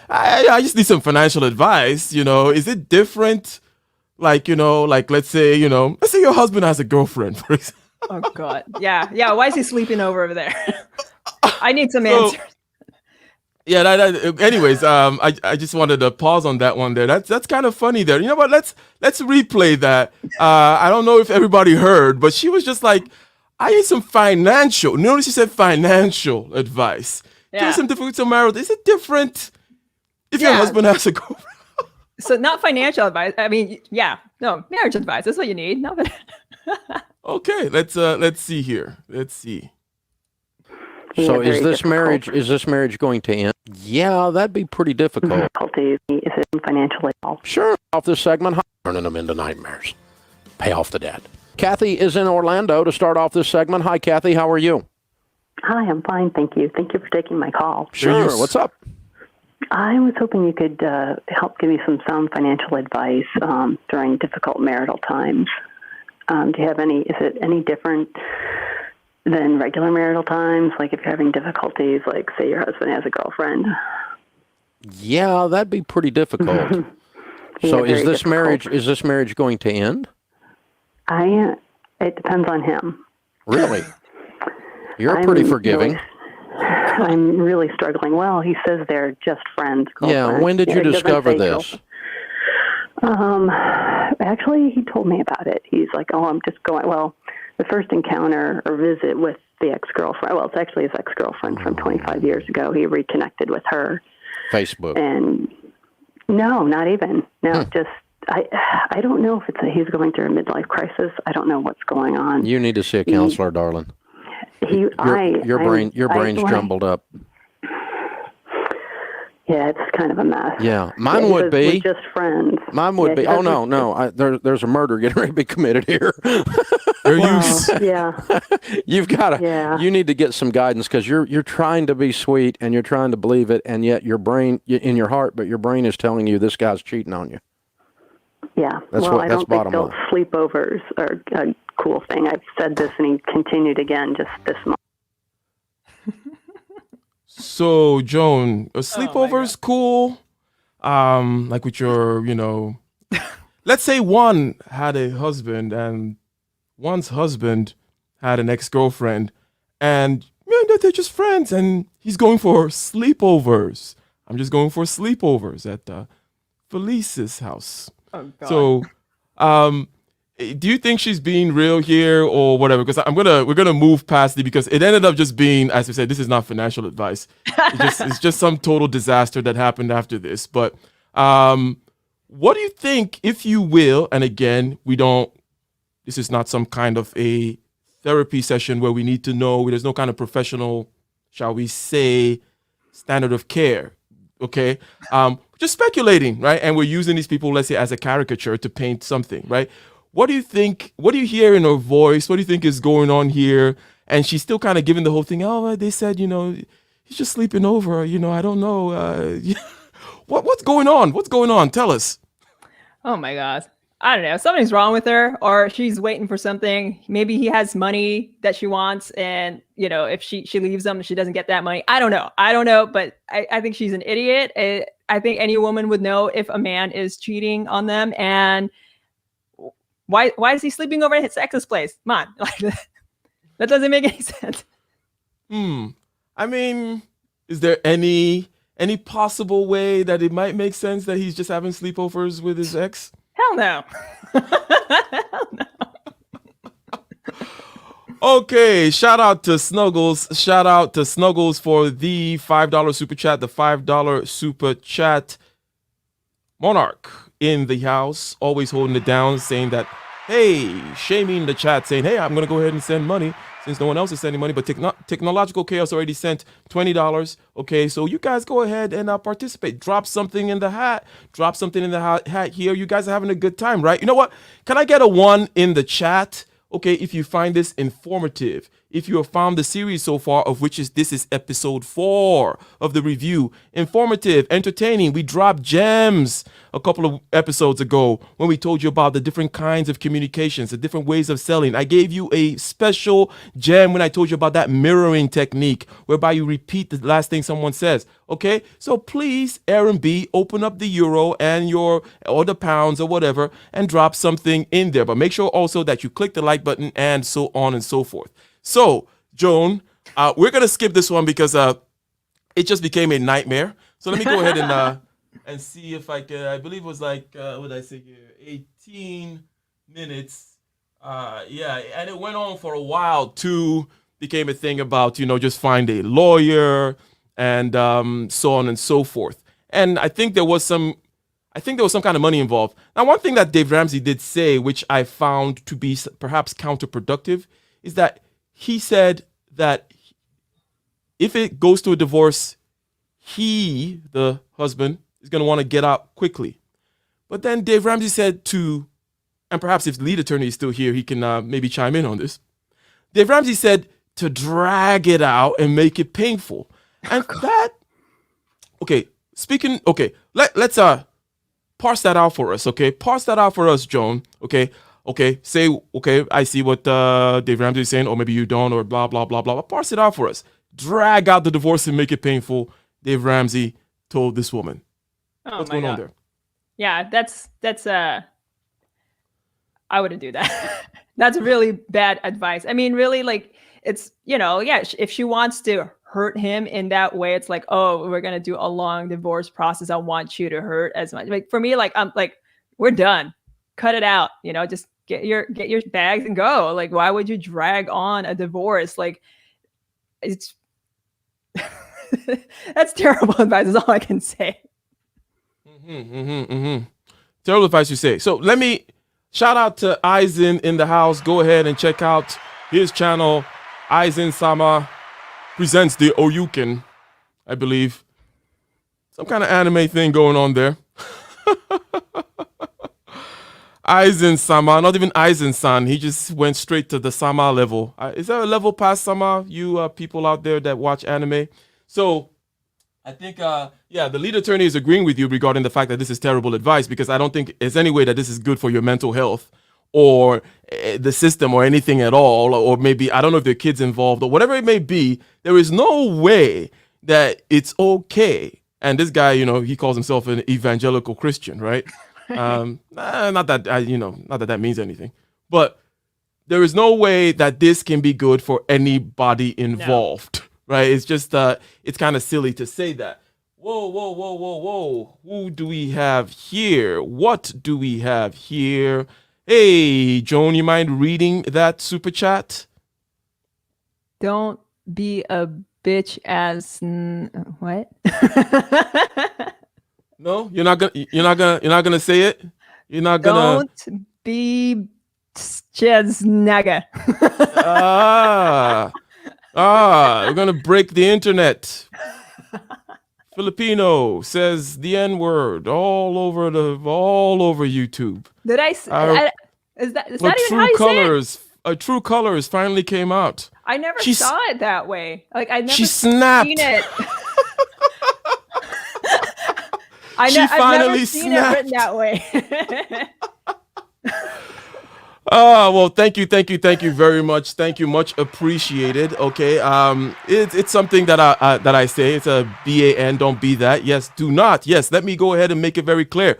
I just need some financial advice. Is it different? Like let's say your husband has a girlfriend, for example. Oh God. Yeah. Why is he sleeping over there? I need some answers. Yeah. Anyways, I just wanted to pause on that one there. That's kind of funny there. You know what? Let's replay that. I don't know if everybody heard, but she was just like, I need some financial. Notice she said financial advice. Yeah. Give me some different marital. Is it different if your husband has a girlfriend? So not financial advice. I mean, marriage advice. That's what you need. No, Okay, let's see here. Let's see. So is this marriage going to end? Yeah, that'd be pretty difficult. Difficulties, is it financially? Sure. Off this segment, turning them into nightmares. Pay off the debt. Kathy is in Orlando to start off this segment. Hi, Kathy. How are you? Hi, I'm fine, thank you. Thank you for taking my call. Sure. What's up? I was hoping you could help give me some sound financial advice during difficult marital times. Do you have is it any different than regular marital times? Like if you're having difficulties, like say your husband has a girlfriend? Yeah, that'd be pretty difficult. So is this marriage going to end? It depends on him. Really? You're pretty forgiving. I'm really struggling. Well, he says they're just friends. Yeah, when did you discover this? Actually, he told me about it. He's like, oh, I'm just going, well, the first encounter or visit with the ex-girlfriend, well, it's actually his ex-girlfriend from 25 years ago. He reconnected with her. Facebook. And no, not even. No, just, I don't know if he's going through a midlife crisis. I don't know what's going on. You need to see a counselor, darling. Your brain's jumbled up. Yeah, it's kind of a mess. Yeah, mine would be. We're just friends. Mine would be. Oh no! There's a murder getting ready to be committed here. Yeah. You've got to. Yeah. You need to get some guidance because you're trying to be sweet and you're trying to believe it, and yet your brain in your heart, but your brain is telling you this guy's cheating on you. Yeah. I don't think sleepovers are a cool thing. I've said this, and he continued again just this month. So, Joan, a sleepover's cool. Like with your, let's say one had a husband and one's husband had an ex-girlfriend and they're just friends and he's going for sleepovers. I'm just going for sleepovers at Felice's house. Oh, God. So, do you think she's being real here or whatever? Because we're gonna move past it because it ended up just being, as we said, this is not financial advice. It's just some total disaster that happened after this. But what do you think, if you will? And again, this is not some kind of a therapy session where we need to know. There's no kind of professional, shall we say, standard of care. Okay, just speculating, right? And we're using these people, let's say, as a caricature to paint something, right? What do you think? What do you hear in her voice? What do you think is going on here? And she's still kind of giving the whole thing. Oh, they said, he's just sleeping over. I don't know. What's going on? What's going on? Tell us. Oh my God. I don't know. Something's wrong with her, or she's waiting for something. Maybe he has money that she wants, and if she leaves him, she doesn't get that money. I don't know. But I think she's an idiot. I think any woman would know if a man is cheating on them, and why is he sleeping over at his ex's place? Come on, that doesn't make any sense. I mean, is there any possible way that it might make sense that he's just having sleepovers with his ex? Hell no. Hell no. Okay, shout out to Snuggles. Shout out to Snuggles for the $5 super chat. The $5 super chat. Monarch in the house, always holding it down, saying that, hey, shaming the chat, saying, hey, I'm going to go ahead and send money since no one else is sending money. But Technological Chaos already sent $20. Okay, so you guys go ahead and participate. Drop something in the hat. Drop something in the hat here. You guys are having a good time, right? You know what? Can I get a 1 in the chat? Okay, if you find this informative, if you have found the series so far, of which this is episode 4 of the review, informative, entertaining. We dropped gems a couple of episodes ago when we told you about the different kinds of communications, the different ways of selling. I gave you a special gem when I told you about that mirroring technique, whereby you repeat the last thing someone says. Okay, so please, Aaron B, open up the euro and or the pounds or whatever and drop something in there. But make sure also that you click the like button and so on and so forth. So, Joan, we're going to skip this one because it just became a nightmare. So let me go ahead and see if I can. I believe it was like, what did I say here? 18 minutes. Yeah, and it went on for a while too. Became a thing about, just find a lawyer and so on and so forth. And I think there was some kind of money involved. Now, one thing that Dave Ramsey did say, which I found to be perhaps counterproductive, is that he said that if it goes to a divorce, he, the husband, is going to want to get out quickly. But then Dave Ramsey said and perhaps if the lead attorney is still here, he can maybe chime in on this. Dave Ramsey said to drag it out and make it painful. And let's parse that out for us, okay? Parse that out for us, Joan, okay? Say, I see what Dave Ramsey is saying, or maybe you don't, or blah, blah, blah, blah. Parse it out for us. Drag out the divorce and make it painful. Dave Ramsey told this woman. What's going on there? Yeah, that's I wouldn't do that. That's really bad advice. I mean, really, like, it's, if she wants to hurt him in that way, it's like, oh, we're going to do a long divorce process. I want you to hurt as much. Like, for me, like, I'm like, we're done. Cut it out. Just get your bags and go. Like, why would you drag on a divorce? Like, it's that's terrible advice is all I can say. Terrible advice you say. So let me shout out to Aizen in the house. Go ahead and check out his channel. Aizen Sama presents the Oyukin, I believe. Some kind of anime thing going on there. Aizen Sama, not even Aizen San. He just went straight to the Sama level. Is there a level past Sama, you people out there that watch anime? So I think, the lead attorney is agreeing with you regarding the fact that this is terrible advice, because I don't think there's any way that this is good for your mental health or the system or anything at all. Or maybe, I don't know if there are kids involved or whatever it may be. There is no way that it's okay. And this guy, he calls himself an evangelical Christian, right? Not that means anything. But there is no way that this can be good for anybody involved. No. Right, it's just it's kind of silly to say that. Whoa! Who do we have here? What do we have here? Hey, Joan, you mind reading that super chat? Don't be a bitch as what? No, you're not gonna say it. You're not gonna. Don't be Cheznaga. We're gonna break the internet. Filipino says the N-word all over YouTube. Did I? Is that even how you say it? True Colors finally came out. I never saw it that way. Like, I never she snapped. Seen it. She finally never seen it written that way. Well, thank you very much. Thank you, much appreciated. Okay, it's something that I say. It's a BAN. Don't be that. Yes, do not. Yes, let me go ahead and make it very clear.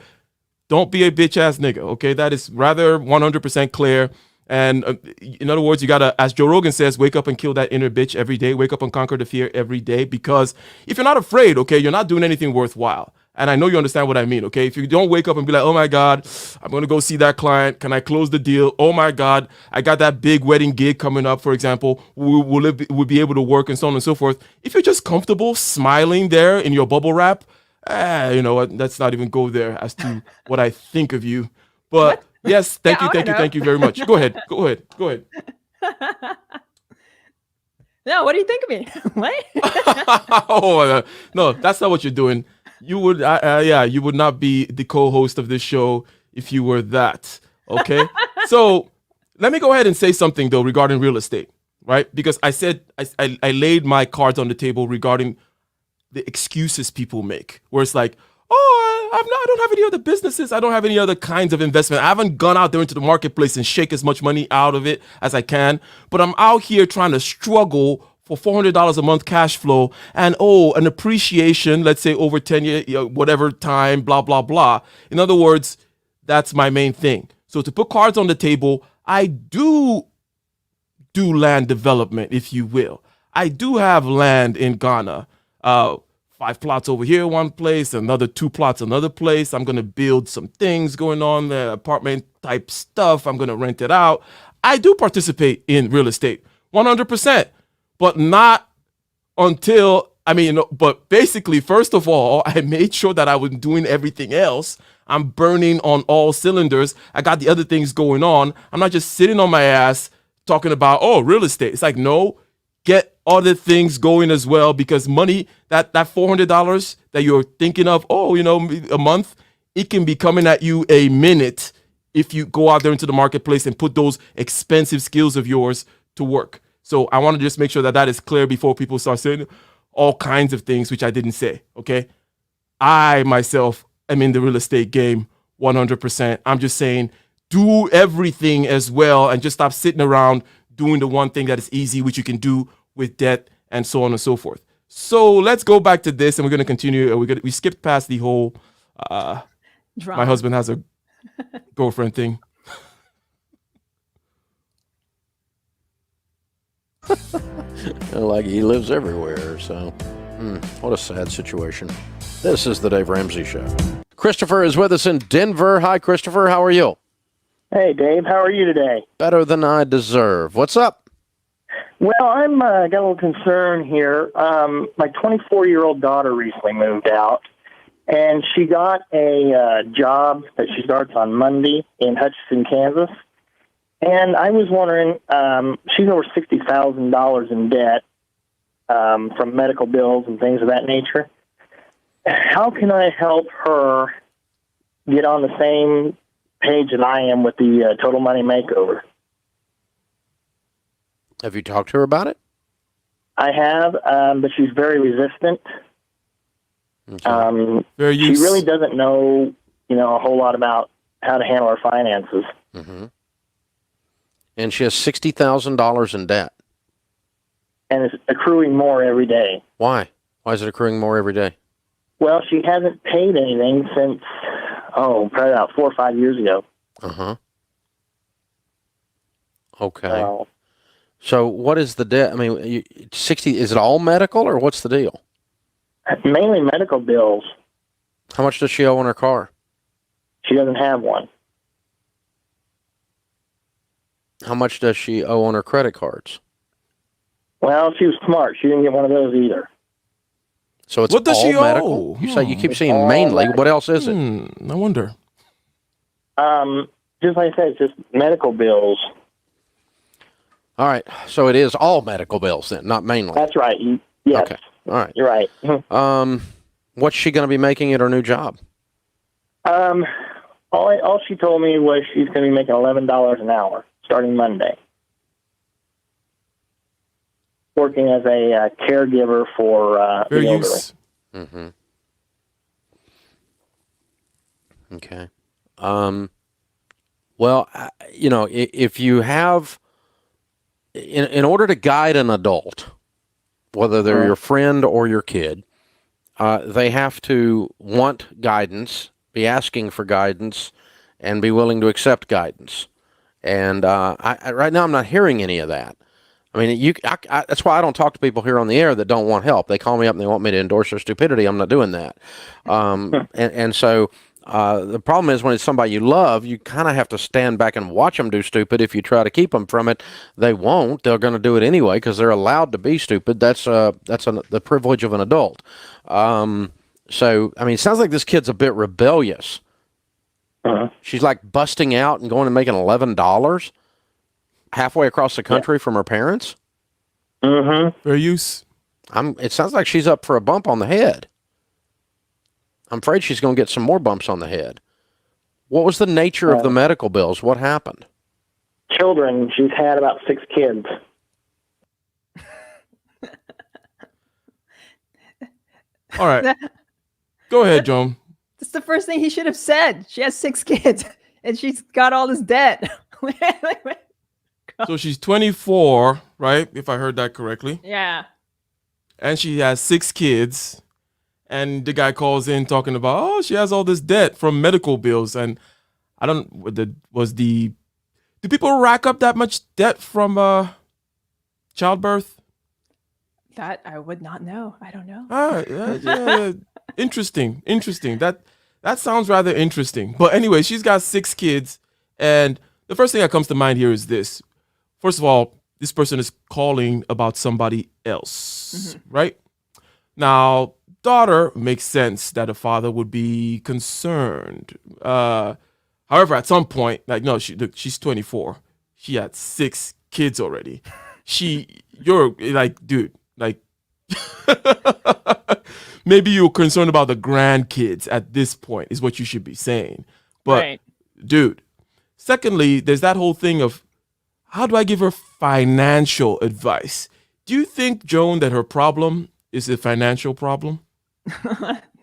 Don't be a bitch ass nigga. Okay, that is rather 100% clear. And in other words, you gotta, as Joe Rogan says, wake up and kill that inner bitch every day. Wake up and conquer the fear every day. Because if you're not afraid, okay, you're not doing anything worthwhile. And I know you understand what I mean, okay? If you don't wake up and be like, oh my God, I'm going to go see that client. Can I close the deal? Oh my God, I got that big wedding gig coming up, for example. Will be able to work and so on and so forth. If you're just comfortable smiling there in your bubble wrap, you know what? Let's not even go there as to what I think of you. But yes, thank you very much. Go ahead. No, what do you think of me? What? No, that's not what you're doing. You would, you would not be the co-host of this show if you were that. Okay. So let me go ahead and say something though regarding real estate, right? Because I said I laid my cards on the table regarding the excuses people make, where it's like, oh, I don't have any other businesses. I don't have any other kinds of investment. I haven't gone out there into the marketplace and shake as much money out of it as I can. But I'm out here trying to struggle for $400 a month cash flow and, an appreciation, let's say over 10 years, whatever time, blah, blah, blah. In other words, that's my main thing. So to put cards on the table, I do land development, if you will. I do have land in Ghana. 5 plots over here, one place, another 2 plots, another place. I'm going to build some things going on there, apartment type stuff. I'm going to rent it out. I do participate in real estate 100%, but not until, but basically, first of all, I made sure that I was doing everything else. I'm burning on all cylinders. I got the other things going on. I'm not just sitting on my ass talking about, real estate. It's like, no, get other things going as well, because money, that $400 that you're thinking of, a month, it can be coming at you a minute if you go out there into the marketplace and put those expensive skills of yours to work. So I want to just make sure that is clear before people start saying all kinds of things, which I didn't say, okay? I, myself, am in the real estate game 100%. I'm just saying do everything as well and just stop sitting around doing the one thing that is easy, which you can do with debt and so on and so forth. So let's go back to this, and we're going to continue. We skipped past the whole my husband has a girlfriend thing. Like he lives everywhere, so what a sad situation. This is the Dave Ramsey Show. Christopher is with us in Denver. Hi, Christopher. How are you? Hey, Dave. How are you today? Better than I deserve. What's up? Well, I'm got a little concern here. My 24-year-old daughter recently moved out, and she got a job that she starts on Monday in Hutchinson, Kansas. And I was wondering, she's over $60,000 in debt from medical bills and things of that nature. How can I help her get on the same page that I am with the total money makeover? Have you talked to her about it? I have, but she's very resistant. Okay. She really doesn't know, a whole lot about how to handle her finances. Mm-hmm. And she has $60,000 in debt. And it's accruing more every day. Why? Why is it accruing more every day? Well, she hasn't paid anything since, probably about 4 or 5 years ago. Uh-huh. Okay. So what is the debt? I mean, 60, is it all medical or what's the deal? Mainly medical bills. How much does she owe on her car? She doesn't have one. How much does she owe on her credit cards? Well, she was smart. She didn't get one of those either. So it's what does all she medical? Owe? You keep saying mainly. Medical. What else is it? I wonder. Just like I said, it's just medical bills. All right. So it is all medical bills then, not mainly. That's right. Yes. Okay. All right. You're right. What's she going to be making at her new job? All she told me was she's going to be making $11 an hour starting Monday, working as a caregiver for the elderly. Mm-hmm. Okay. Well, if you have, in order to guide an adult, whether they're your friend or your kid, they have to want guidance, be asking for guidance, and be willing to accept guidance. And right now, I'm not hearing any of that. I mean, that's why I don't talk to people here on the air that don't want help. They call me up and they want me to endorse their stupidity. I'm not doing that. And so the problem is when it's somebody you love, you kind of have to stand back and watch them do stupid. If you try to keep them from it, they won't. They're going to do it anyway because they're allowed to be stupid. That's the privilege of an adult. So, I mean, it sounds like this kid's a bit rebellious. Uh-huh. She's like busting out and going and making $11 halfway across the country from her parents. Mm-hmm. Fair use. It sounds like she's up for a bump on the head. I'm afraid she's going to get some more bumps on the head. What was the nature of the medical bills? What happened? Children. She's had about 6 kids. All right. Go ahead, Joan. That's the first thing he should have said. She has 6 kids and she's got all this debt. So she's 24, right? If I heard that correctly. Yeah. And she has 6 kids. And the guy calls in talking about, she has all this debt from medical bills. And I don't, do people rack up that much debt from childbirth? That I would not know. I don't know. Yeah. Interesting. That sounds rather interesting. But anyway, she's got 6 kids. And the first thing that comes to mind here is this. First of all, this person is calling about somebody else, right? Now, daughter makes sense that a father would be concerned. However, at some point, she's 24. She had 6 kids already. You're like, dude, like, maybe you're concerned about the grandkids at this point is what you should be saying. But, right. Dude, secondly, there's that whole thing of how do I give her financial advice? Do you think, Joan, that her problem is a financial problem?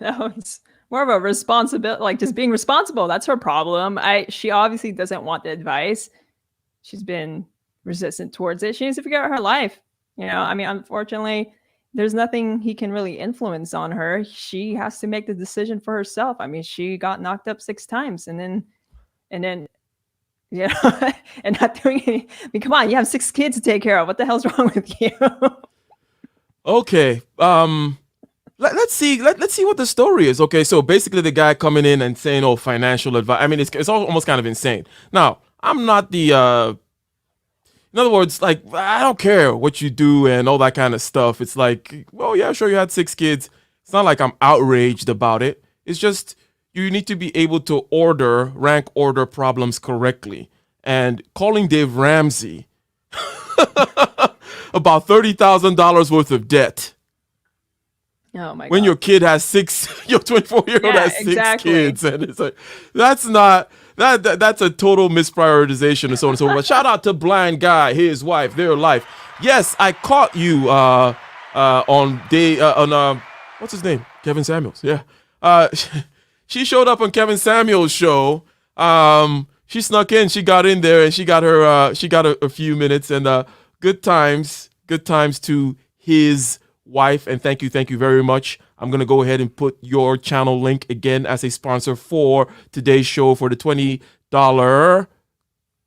No, it's more of a responsibility, like just being responsible. That's her problem. She obviously doesn't want the advice. She's been resistant towards it. She needs to figure out her life. I mean, unfortunately, there's nothing he can really influence on her. She has to make the decision for herself. I mean, she got knocked up 6 times and then and not doing any. I mean, come on, you have 6 kids to take care of. What the hell's wrong with you? Okay. Let's see what the story is. Okay, so basically the guy coming in and saying, "Oh, financial advice." I mean, it's almost kind of insane. Now, I'm not the in other words, like, I don't care what you do and all that kind of stuff. It's like, well, yeah, sure, you had 6 kids. It's not like I'm outraged about it. It's just you need to be able to rank order problems correctly. And calling Dave Ramsey about $30,000 worth of debt. Oh my God. When your kid has 6, your 24-year-old has 6 kids, and it's like that's a total misprioritization and so on and so forth. But shout out to Blind Guy, his wife, their life. Yes, I caught you on what's his name? Kevin Samuels. Yeah. She showed up on Kevin Samuels' show. She snuck in, she got in there, and she got a few minutes, and good times to his wife, and thank you very much. I'm gonna go ahead and put your channel link again as a sponsor for today's show for the $20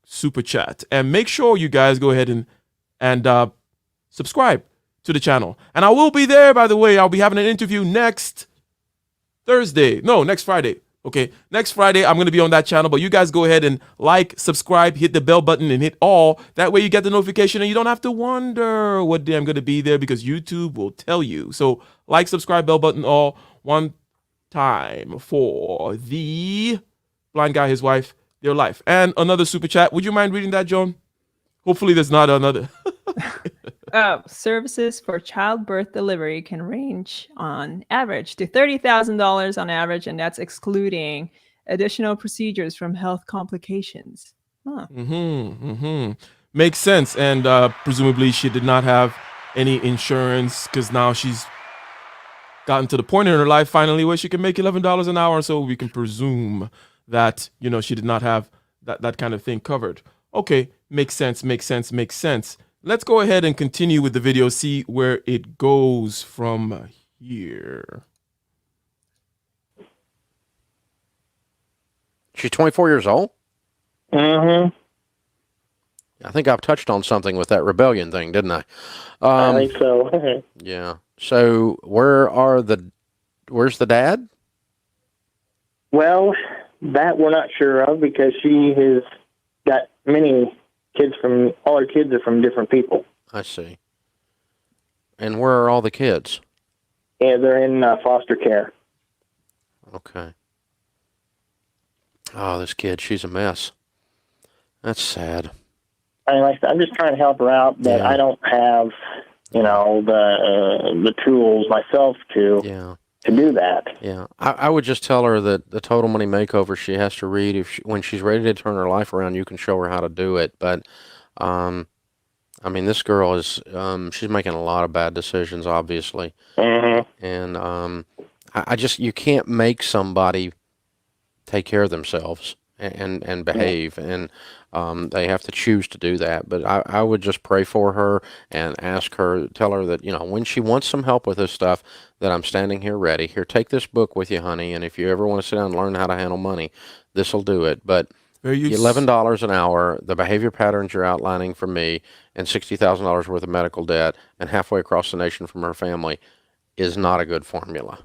super chat, and make sure you guys go ahead and subscribe to the channel. And I will be there, by the way. I'll be having an interview next Friday. Okay, next Friday, I'm going to be on that channel, but you guys go ahead and like, subscribe, hit the bell button, and hit all. That way you get the notification, and you don't have to wonder what day I'm going to be there, because YouTube will tell you. So like, subscribe, bell button, all. One time for the Blind Guy, his wife, their life. And another super chat. Would you mind reading that, Joan? Hopefully there's not another. Services for childbirth delivery can range on average to $30,000 on average, and that's excluding additional procedures from health complications. Huh. Makes sense. And presumably she did not have any insurance, because now she's gotten to the point in her life finally where she can make $11 an hour. So we can presume that, she did not have that kind of thing covered. Okay, makes sense. Let's go ahead and continue with the video, see where it goes from here. She's 24 years old? Mm-hmm. I think I've touched on something with that rebellion thing, didn't I? I think so. Yeah. So where's the dad? Well, that we're not sure of, because she has got many kids all her kids are from different people. I see. And where are all the kids? Yeah, they're in foster care. Okay. Oh, this kid, she's a mess. That's sad. I mean, I'm just trying to help her out, but I don't have, the tools myself to do that. Yeah, I would just tell her that the Total Money Makeover she has to read, when she's ready to turn her life around, you can show her how to do it. But, I mean, this girl is, she's making a lot of bad decisions, obviously. Mm-hmm. And you can't make somebody take care of themselves and behave. And they have to choose to do that. But I would just pray for her and tell her that, when she wants some help with this stuff, that I'm standing here ready. Here, take this book with you, honey. And if you ever want to sit down and learn how to handle money, this will do it. But $11 an hour, the behavior patterns you're outlining for me, and $60,000 worth of medical debt, and halfway across the nation from her family is not a good formula.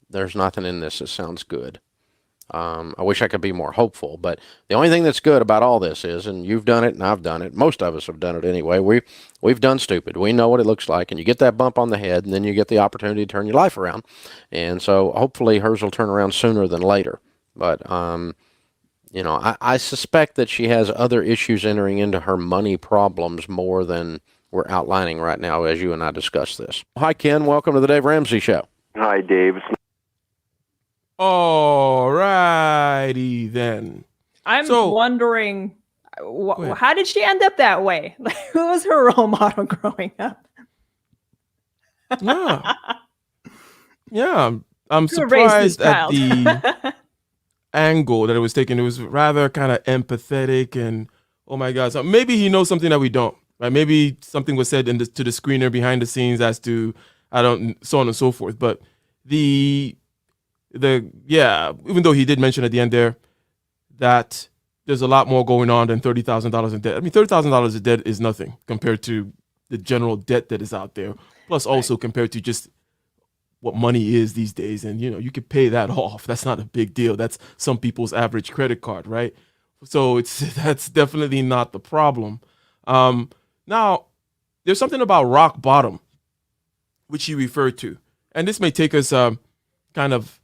There's nothing in this that sounds good. I wish I could be more hopeful, but the only thing that's good about all this is, and you've done it and I've done it, most of us have done it anyway, we've done stupid. We know what it looks like, and you get that bump on the head, and then you get the opportunity to turn your life around. And so hopefully hers will turn around sooner than later. But, I suspect that she has other issues entering into her money problems more than we're outlining right now as you and I discuss this. Hi, Ken. Welcome to the Dave Ramsey Show. Hi, Dave. All righty then. I'm wondering, how did she end up that way? Like, who was her role model growing up? Yeah. I'm surprised at the child? angle that it was taken. It was rather kind of empathetic and, oh my God. So maybe he knows something that we don't, right? Maybe something was said to the screener behind the scenes as to, so on and so forth. But even though he did mention at the end there that there's a lot more going on than $30,000 in debt. I mean, $30,000 in debt is nothing compared to the general debt that is out there. Plus, also compared to just what money is these days, and you could pay that off. That's not a big deal. That's some people's average credit card, right? So that's definitely not the problem. Now, there's something about rock bottom, which he referred to, and this may take us kind of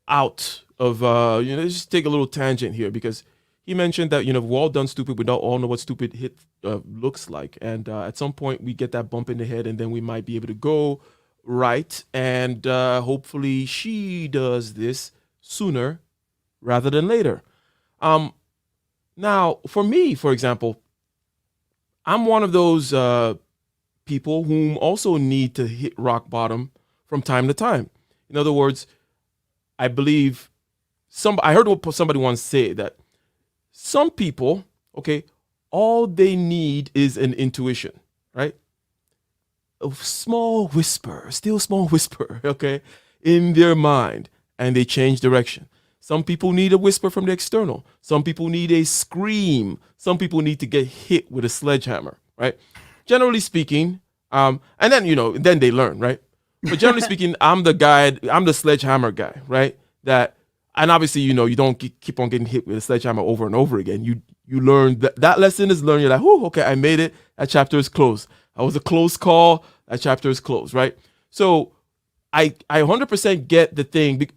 out of let's just take a little tangent here, because he mentioned that we've all done stupid. We don't all know what stupid hit looks like, and at some point we get that bump in the head, and then we might be able to go right, and hopefully she does this sooner rather than later. Now, for me, for example, I'm one of those people whom also need to hit rock bottom from time to time. In other words, I believe I heard somebody once say that some people, okay, all they need is an intuition, right? A small whisper, still small whisper, okay, in their mind, and they change direction. Some people need a whisper from the external. Some people need a scream. Some people need to get hit with a sledgehammer, right? Generally speaking, and then then they learn, right? But generally speaking, I'm the sledgehammer guy, right? And obviously, you don't keep on getting hit with a sledgehammer over and over again. You learn that lesson is learned. You're like, oh, okay, I made it. That chapter is closed. That was a close call. That chapter is closed, right? So I 100% get the thing.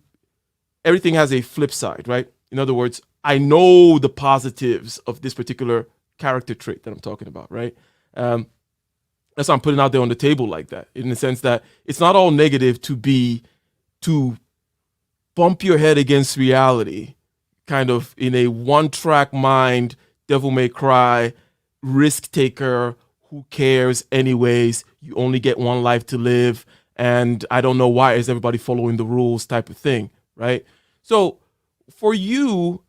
Everything has a flip side, right? In other words, I know the positives of this particular character trait that I'm talking about, right? That's why I'm putting out there on the table like that, in the sense that it's not all negative to bump your head against reality, kind of in a one-track mind, devil may cry, risk taker, who cares anyways, you only get one life to live, and I don't know why is everybody following the rules type of thing, right? So for you,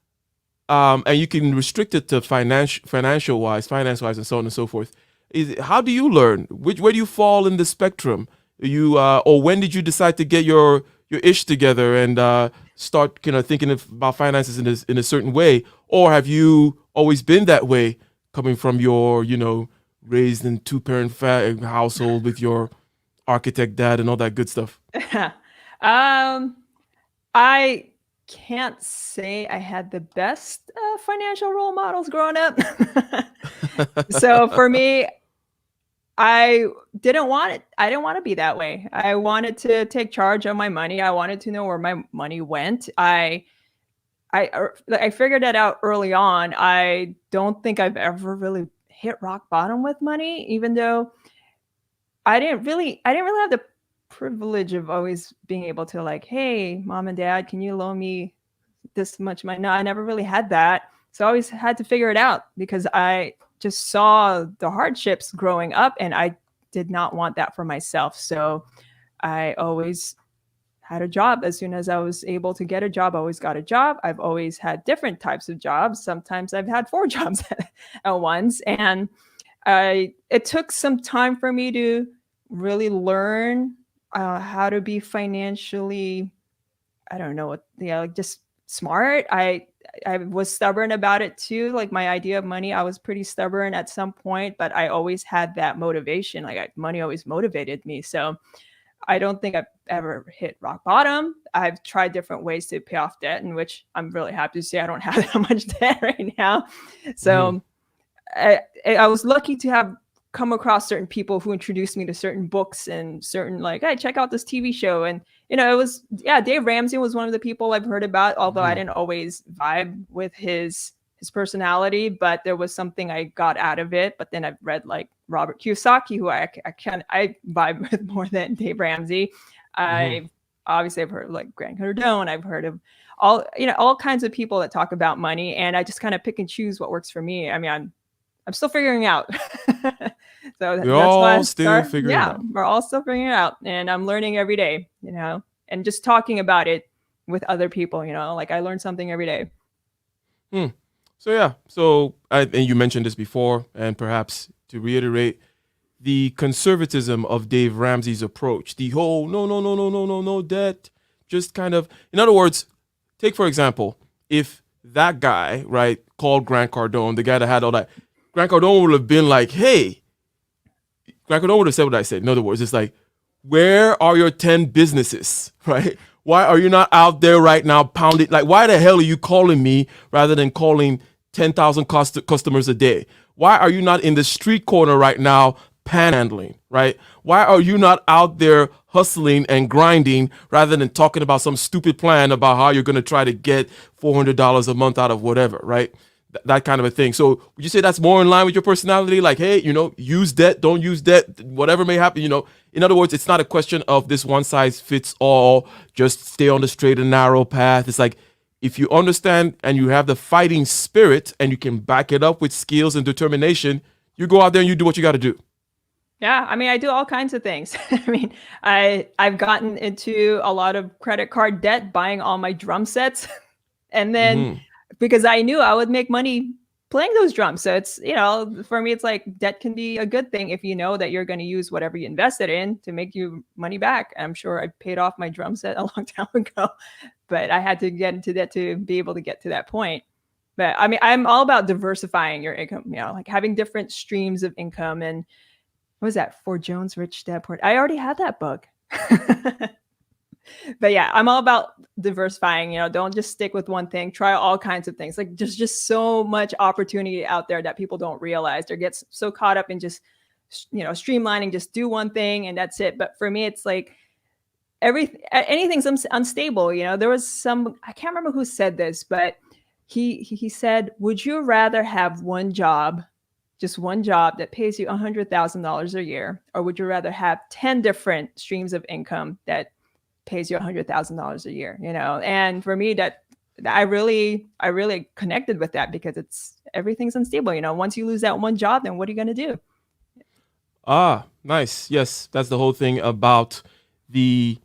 and you can restrict it to finance-wise, and so on and so forth, how do you learn? Where do you fall in the spectrum? Or when did you decide to get your ish together and start thinking about finances in a certain way? Or have you always been that way, coming from your raised in two-parent household with your architect dad and all that good stuff? I can't say I had the best financial role models growing up. So for me, I didn't want to be that way. I wanted to take charge of my money. I wanted to know where my money went. I figured that out early on. I don't think I've ever really hit rock bottom with money, even though I didn't really have the privilege of always being able to, like, hey, mom and dad, can you loan me this much money? No, I never really had that. So I always had to figure it out, because I just saw the hardships growing up, and I did not want that for myself. So I always had a job. As soon as I was able to get a job, I always got a job. I've always had different types of jobs. Sometimes I've had 4 jobs at once. And it took some time for me to really learn how to be financially, I don't know, just smart. I was stubborn about it too. Like, my idea of money, I was pretty stubborn at some point, but I always had that motivation. Like, money always motivated me. So I don't think I've ever hit rock bottom. I've tried different ways to pay off debt, in which I'm really happy to say I don't have that much debt right now. So I was lucky to have come across certain people who introduced me to certain books and certain, like, hey, check out this TV show. And, it was, Dave Ramsey was one of the people I've heard about, although I didn't always vibe with his personality, but there was something I got out of it. But then I've read, like, Robert Kiyosaki, who I vibe with more than Dave Ramsey. I've heard of, like, Grant Cardone. I've heard of all kinds of people that talk about money, and I just kind of pick and choose what works for me. I mean, I'm still figuring out. So we're all still figuring it out. We're all still figuring it out, and I'm learning every day, and just talking about it with other people, like I learn something every day. So yeah, and you mentioned this before, and perhaps to reiterate, the conservatism of Dave Ramsey's approach, the whole no debt, just kind of, in other words, take for example, if that guy, right, called Grant Cardone, the guy that had all that, Grant Cardone would have been like, hey, Grant Cardone would have said what I said. In other words, it's like, where are your 10 businesses, right? Why are you not out there right now pounding? Like, why the hell are you calling me rather than calling 10,000 customers a day? Why are you not in the street corner right now panhandling, right? Why are you not out there hustling and grinding rather than talking about some stupid plan about how you're going to try to get $400 a month out of whatever, right? That kind of a thing. So would you say that's more in line with your personality? Like, hey, use debt, don't use debt, whatever may happen, In other words, it's not a question of this one size fits all, just stay on the straight and narrow path. It's like, if you understand and you have the fighting spirit and you can back it up with skills and determination, you go out there and you do what you got to do. Yeah, I mean, I do all kinds of things. I mean, I've gotten into a lot of credit card debt, buying all my drum sets, and then because I knew I would make money playing those drums. So it's, for me, it's like debt can be a good thing if you know that you're going to use whatever you invested in to make you money back. I'm sure I paid off my drum set a long time ago, but I had to get into debt to be able to get to that point. But I mean, I'm all about diversifying your income, like having different streams of income. And what was that? For Joan's Rich Dad Poor. I already had that book. But yeah, I'm all about diversifying, don't just stick with one thing, try all kinds of things. Like there's just so much opportunity out there that people don't realize. They get so caught up in just, streamlining, just do one thing and that's it. But for me, it's like anything's unstable. There was I can't remember who said this, but he said, would you rather have just one job that pays you $100,000 a year, or would you rather have 10 different streams of income that pays you $100,000 a year, And for me, that I really connected with that, because everything's unstable. Once you lose that one job, then what are you going to do? Ah, nice. Yes, that's the whole thing about I'm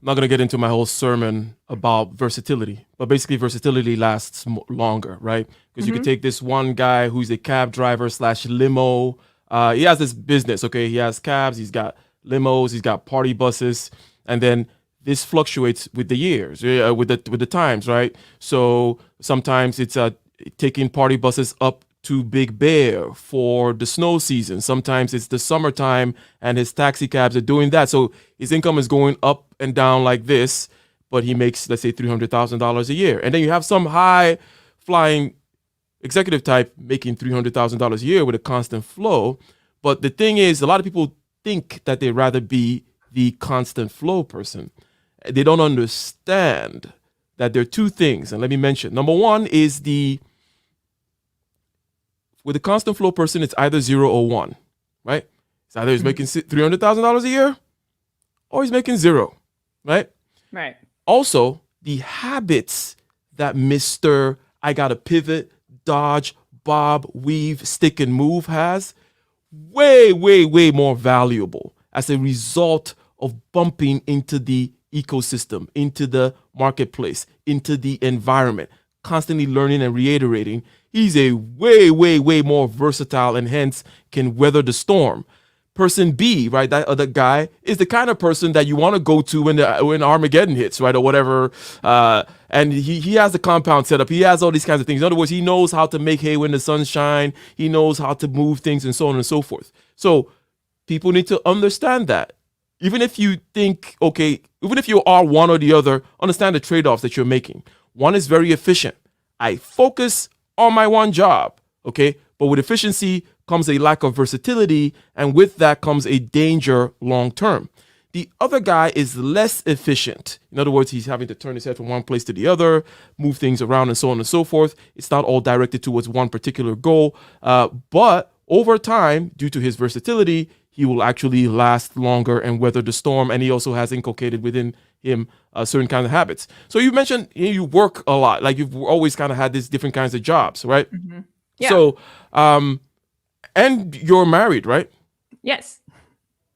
not going to get into my whole sermon about versatility, but basically versatility lasts longer, right? Because you could take this one guy who's a cab driver / limo. He has this business, okay? He has cabs, he's got limos, he's got party buses, and then this fluctuates with the years, with the times, right? So sometimes it's taking party buses up to Big Bear for the snow season. Sometimes it's the summertime and his taxi cabs are doing that. So his income is going up and down like this, but he makes, let's say, $300,000 a year. And then you have some high flying executive type making $300,000 a year with a constant flow. But the thing is, a lot of people think that they'd rather be the constant flow person. They don't understand that there are two things. And let me mention, number one is with the constant flow person, it's either 0 or 1, right? It's either he's making $300,000 a year or he's making 0, right? Right. Also, the habits that Mr. I got to pivot, dodge, bob, weave, stick and move has, way, way, way more valuable as a result of bumping into the ecosystem, into the marketplace, into the environment, constantly learning and reiterating. He's a way, way, way more versatile and hence can weather the storm. Person B, right, that other guy, is the kind of person that you want to go to when Armageddon hits, right, or whatever. And he has the compound set up. He has all these kinds of things. In other words, he knows how to make hay when the sun shines. He knows how to move things and so on and so forth. So people need to understand that. Even if you think, okay, even if you are one or the other, understand the trade-offs that you're making. One is very efficient. I focus on my one job, okay? But with efficiency comes a lack of versatility, and with that comes a danger long term. The other guy is less efficient. In other words, he's having to turn his head from one place to the other, move things around, and so on and so forth. It's not all directed towards one particular goal. But over time, due to his versatility, he will actually last longer and weather the storm. And he also has inculcated within him certain kind of habits. So you mentioned you work a lot, like you've always kind of had these different kinds of jobs, right? Mm-hmm. Yeah. So, and you're married, right? Yes.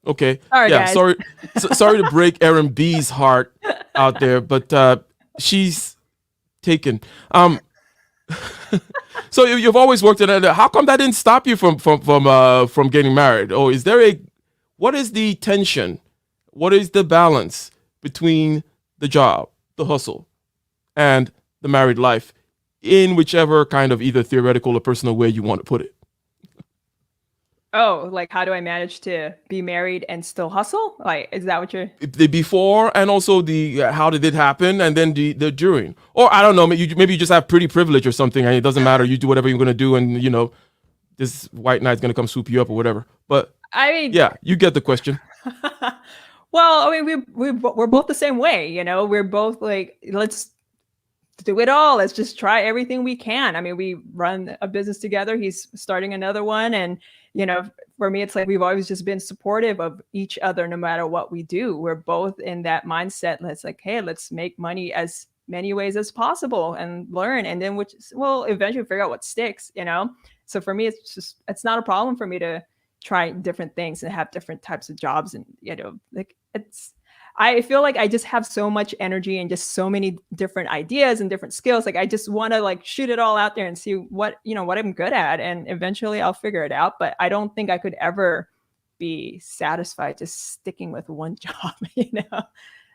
Okay. Sorry, yeah. guys. Sorry to break Erin B's heart out there, but she's taken. So you've always worked at it. How come that didn't stop you from getting married? Or is there what is the tension? What is the balance between the job, the hustle, and the married life in whichever kind of either theoretical or personal way you want to put it? Oh, like how do I manage to be married and still hustle? Like, is that what you're? The before and also the how did it happen, and then the during. Or I don't know, maybe you just have pretty privilege or something, and it doesn't matter. You do whatever you're gonna do, and this white knight's gonna come swoop you up or whatever. But I mean, yeah, you get the question. Well, I mean, we're both the same way. We're both like, let's do it all. Let's just try everything we can. I mean, we run a business together. He's starting another one, and for me, it's like we've always just been supportive of each other no matter what we do. We're both in that mindset. Hey, let's make money as many ways as possible and learn. And then we'll eventually figure out what sticks, So for me, it's not a problem for me to try different things and have different types of jobs. And, I feel like I just have so much energy and just so many different ideas and different skills. Like I just want to shoot it all out there and see what I'm good at. And eventually I'll figure it out. But I don't think I could ever be satisfied just sticking with one job,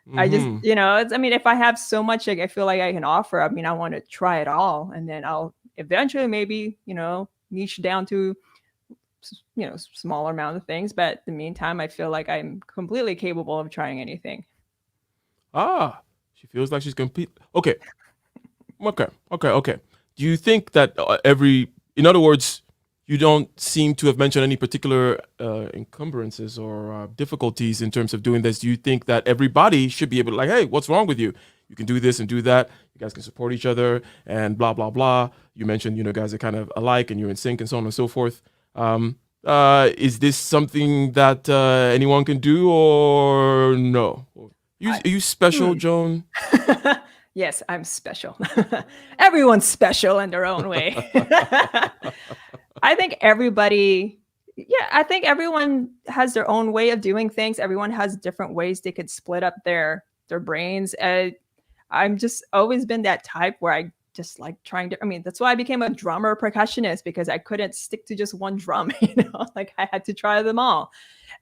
Mm-hmm. I just, if I have so much I feel like I can offer, I want to try it all. And then I'll eventually maybe, niche down to smaller amount of things, but in the meantime, I feel like I'm completely capable of trying anything. She feels like she's complete. Okay. Do you think that in other words, you don't seem to have mentioned any particular encumbrances or difficulties in terms of doing this? Do you think that everybody should be able to hey, what's wrong with you? You can do this and do that. You guys can support each other and blah, blah, blah. You mentioned, guys are kind of alike and you're in sync and so on and so forth. Is this something that anyone can do or no? Are you special, Joan? Yes, I'm special. Everyone's special in their own way. I think everyone has their own way of doing things. Everyone has different ways they could split up their brains. I'm just always been that type where I just like trying to, that's why I became a drummer percussionist, because I couldn't stick to just one drum, I had to try them all.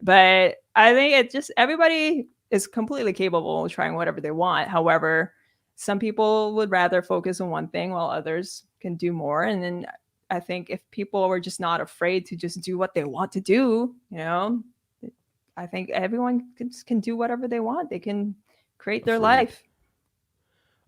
But I think everybody is completely capable of trying whatever they want. However, some people would rather focus on one thing while others can do more. And then I think if people were just not afraid to just do what they want to do, I think everyone can do whatever they want. They can create their life.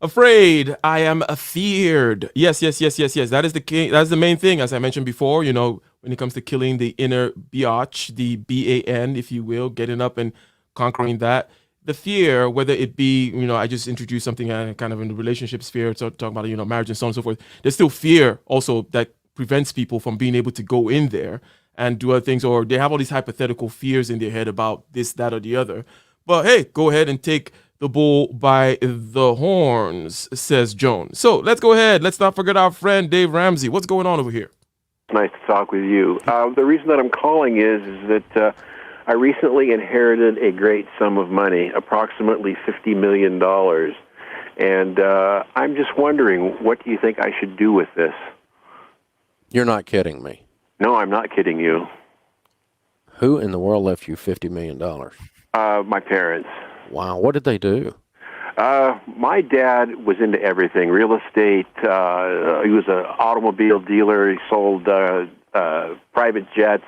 Afraid, I am afeared. Yes. That is the king. That's the main thing, as I mentioned before. When it comes to killing the inner biatch, the BAN, if you will, getting up and conquering that. The fear, whether it be, I just introduced something kind of in the relationship sphere, so talking about marriage and so on and so forth. There's still fear also that prevents people from being able to go in there and do other things, or they have all these hypothetical fears in their head about this, that, or the other. But hey, go ahead and take the bull by the horns, says Joan. So let's go ahead. Let's not forget our friend Dave Ramsey. What's going on over here? Nice to talk with you. The reason that I'm calling is that I recently inherited a great sum of money, approximately $50 million. And I'm just wondering, what do you think I should do with this? You're not kidding me. No, I'm not kidding you. Who in the world left you $50 million? My parents. Wow. What did they do? My dad was into everything. Real estate. He was an automobile dealer. He sold private jets.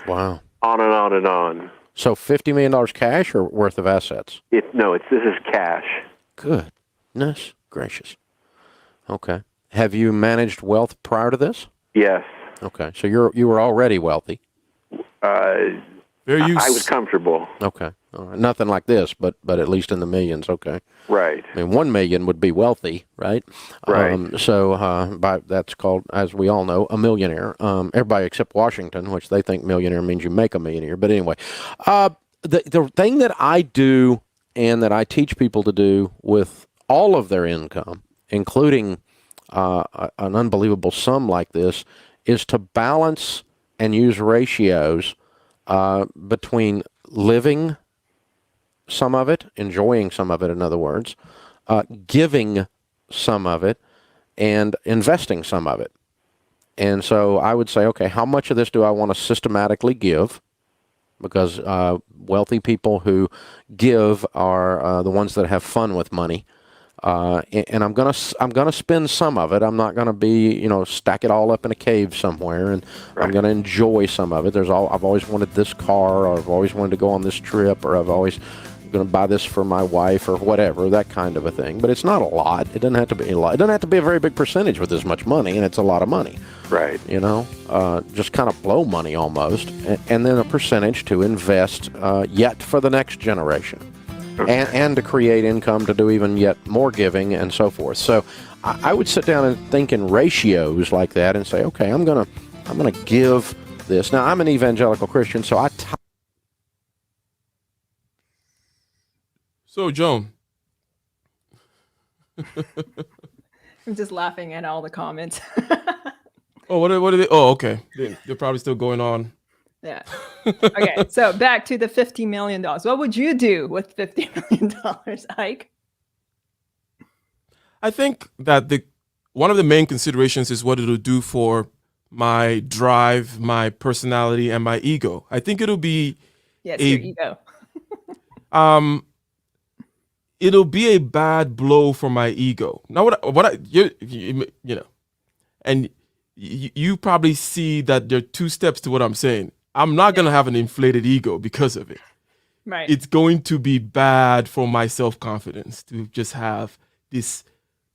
Wow. On and on and on. So $50 million cash or worth of assets? This is cash. Goodness gracious. Okay. Have you managed wealth prior to this? Yes. Okay. So you were already wealthy. I was comfortable. Okay. All right. Nothing like this, but at least in the millions. Okay. Right. I mean, 1 million would be wealthy, right? Right. That's called, as we all know, a millionaire. Everybody except Washington, which they think millionaire means you make a millionaire. But anyway, the thing that I do and that I teach people to do with all of their income, including an unbelievable sum like this, is to balance and use ratios between living some of it, enjoying some of it, in other words, giving some of it, and investing some of it. And so I would say, okay, how much of this do I want to systematically give? Because wealthy people who give are the ones that have fun with money. And I'm gonna spend some of it. I'm not gonna be, stack it all up in a cave somewhere. And I'm gonna enjoy some of it. I've always wanted this car, or I've always wanted to go on this trip, or I've always going to buy this for my wife, or whatever, that kind of a thing. But it's not a lot. It doesn't have to be a lot. It doesn't have to be a very big percentage with this much money, and it's a lot of money. Right. Just kind of blow money almost, and then a percentage to invest yet for the next generation. Okay. And to create income to do even yet more giving and so forth. So I would sit down and think in ratios like that and say, okay, I'm gonna give this. Now, I'm an evangelical Christian, so So, Joan. I'm just laughing at all the comments. Oh, what are they? Oh, okay. They're probably still going on. Yeah. Okay, so back to the $50 million. What would you do with $50 million, Ike? I think that one of the main considerations is what it'll do for my drive, my personality, and my ego. I think it'll be your ego. It'll be a bad blow for my ego. Now, and you probably see that there are two steps to what I'm saying. I'm not going to have an inflated ego because of it. Right. It's going to be bad for my self-confidence to just have this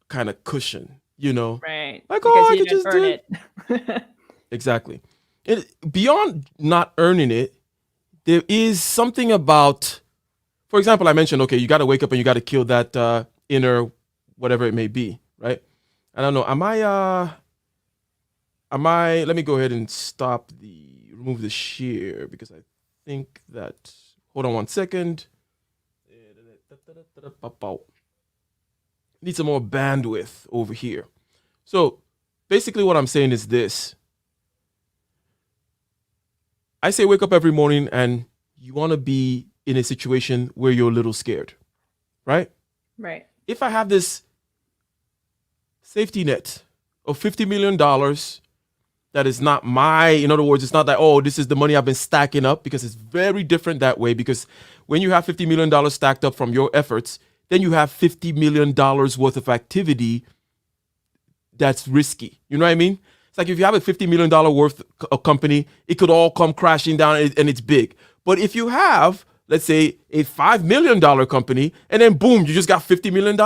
kind of cushion, Right. Like, because I you could just earn do it. Exactly. Beyond not earning it, there is something about, for example, I mentioned, okay, you got to wake up and you got to kill that inner whatever it may be, right? I don't know. Let me go ahead and remove the share, because I think that, hold on one second. Need some more bandwidth over here. So basically what I'm saying is this. I say wake up every morning and you want to be in a situation where you're a little scared, right? Right. If I have this safety net of $50 million that is not in other words, it's not that, oh, this is the money I've been stacking up, because it's very different that way. Because when you have $50 million stacked up from your efforts, then you have $50 million worth of activity that's risky. You know what I mean? It's like if you have a $50 million worth of company, it could all come crashing down and it's big. But if you have, let's say, a $5 million company, and then boom, you just got $50 million,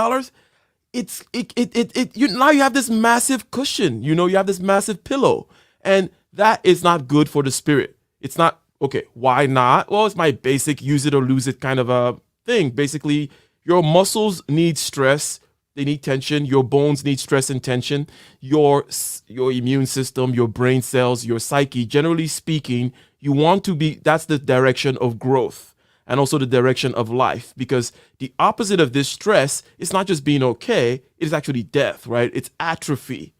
now you have this massive cushion, you have this massive pillow. And that is not good for the spirit. It's not, okay, why not? Well, it's my basic use it or lose it kind of a thing. Basically, your muscles need stress. They need tension. Your bones need stress and tension. Your immune system, your brain cells, your psyche, generally speaking, you want to be, that's the direction of growth and also the direction of life. Because the opposite of this stress is not just being okay, it is actually death, right? It's atrophy.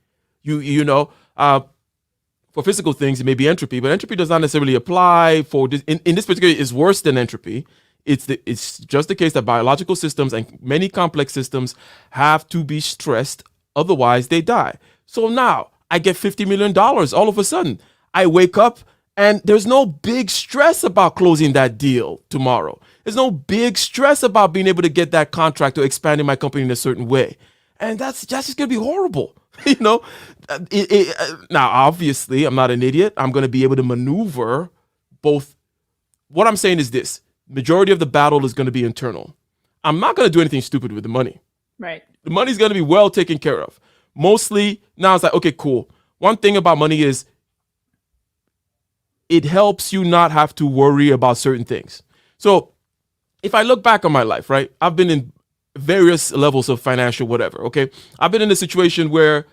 For physical things, it may be entropy, but entropy does not necessarily apply for this. In this particular, it's worse than entropy. It's just the case that biological systems and many complex systems have to be stressed, otherwise they die. So now I get $50 million all of a sudden. I wake up and there's no big stress about closing that deal tomorrow. There's no big stress about being able to get that contract or expanding my company in a certain way. And that's just going to be horrible. Now, obviously, I'm not an idiot. I'm going to be able to maneuver both. What I'm saying is this. Majority of the battle is going to be internal. I'm not going to do anything stupid with the money. Right. The money's going to be well taken care of. Mostly, now it's like, okay, cool. One thing about money is it helps you not have to worry about certain things. So if I look back on my life, right, I've been in various levels of financial whatever, okay? I've been in a situation where